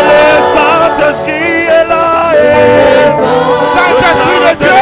S4: le Saint-Esprit est là.
S2: Saint-Esprit de Dieu,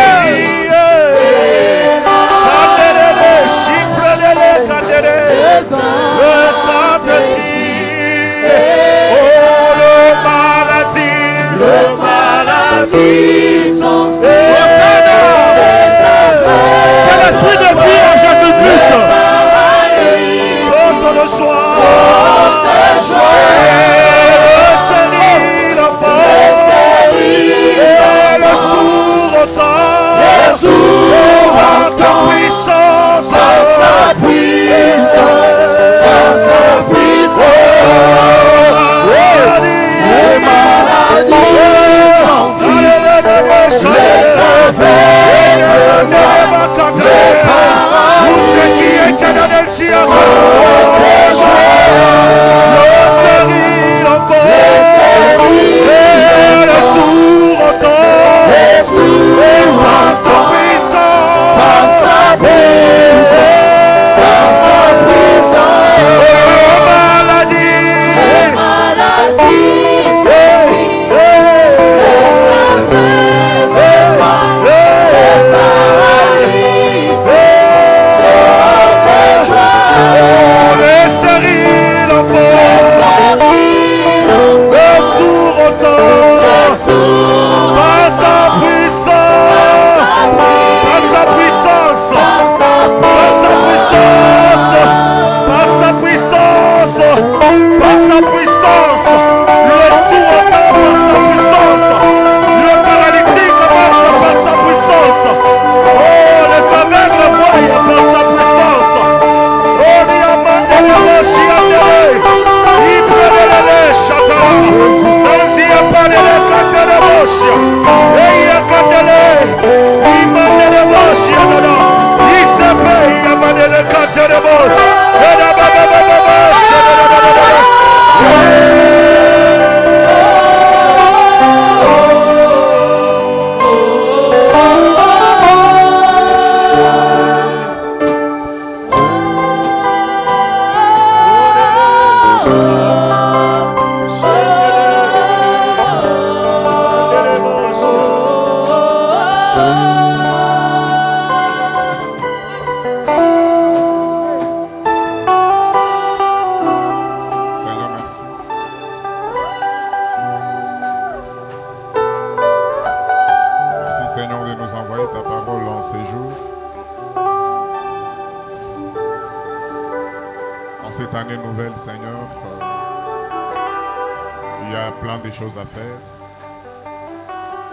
S5: cette année nouvelle, Seigneur, il y a plein de choses à faire,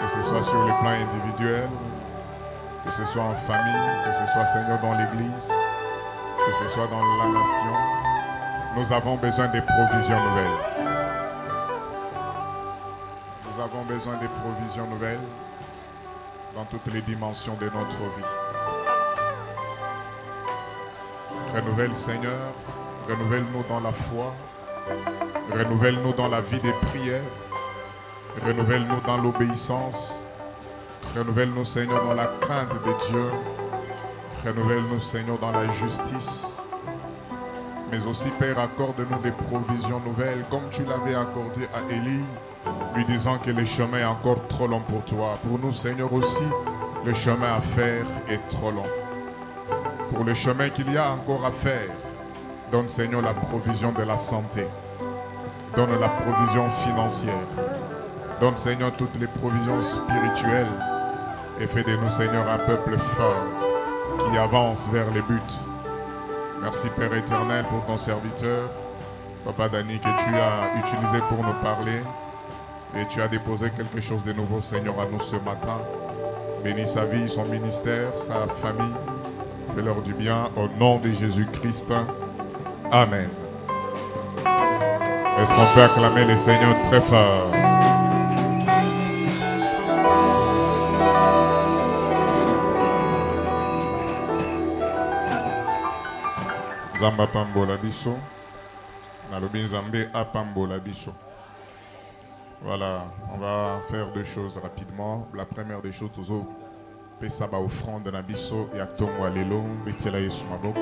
S5: que ce soit sur le plan individuel, que ce soit en famille, que ce soit, Seigneur, dans l'église, que ce soit dans la nation. Nous avons besoin des provisions nouvelles. Nous avons besoin des provisions nouvelles dans toutes les dimensions de notre vie. Renouvelle, Seigneur, renouvelle-nous dans la foi, renouvelle-nous dans la vie des prières, renouvelle-nous dans l'obéissance, renouvelle-nous, Seigneur, dans la crainte de Dieu, renouvelle-nous, Seigneur, dans la justice, mais aussi, Père, accorde-nous des provisions nouvelles, comme tu l'avais accordé à Élie, lui disant que le chemin est encore trop long pour toi. Pour nous, Seigneur, aussi, le chemin à faire est trop long. Pour le chemin qu'il y a encore à faire, donne, Seigneur, la provision de la santé. Donne la provision financière. Donne, Seigneur, toutes les provisions spirituelles. Et fais de nous, Seigneur, un peuple fort qui avance vers les buts. Merci, Père éternel, pour ton serviteur, Papa Dani, que tu as utilisé pour nous parler. Et tu as déposé quelque chose de nouveau, Seigneur, à nous ce matin. Bénis sa vie, son ministère, sa famille. Fais-leur du bien au nom de Jésus-Christ. Amen. Est-ce qu'on peut acclamer le Seigneur très fort? Zamba pambola biso. Nalobi Nzambe apambola biso. Voilà, on va faire deux choses rapidement. La première des choses, toujours, pesa ba offrande na biso ya tongo alelo, betela Yesu maboko.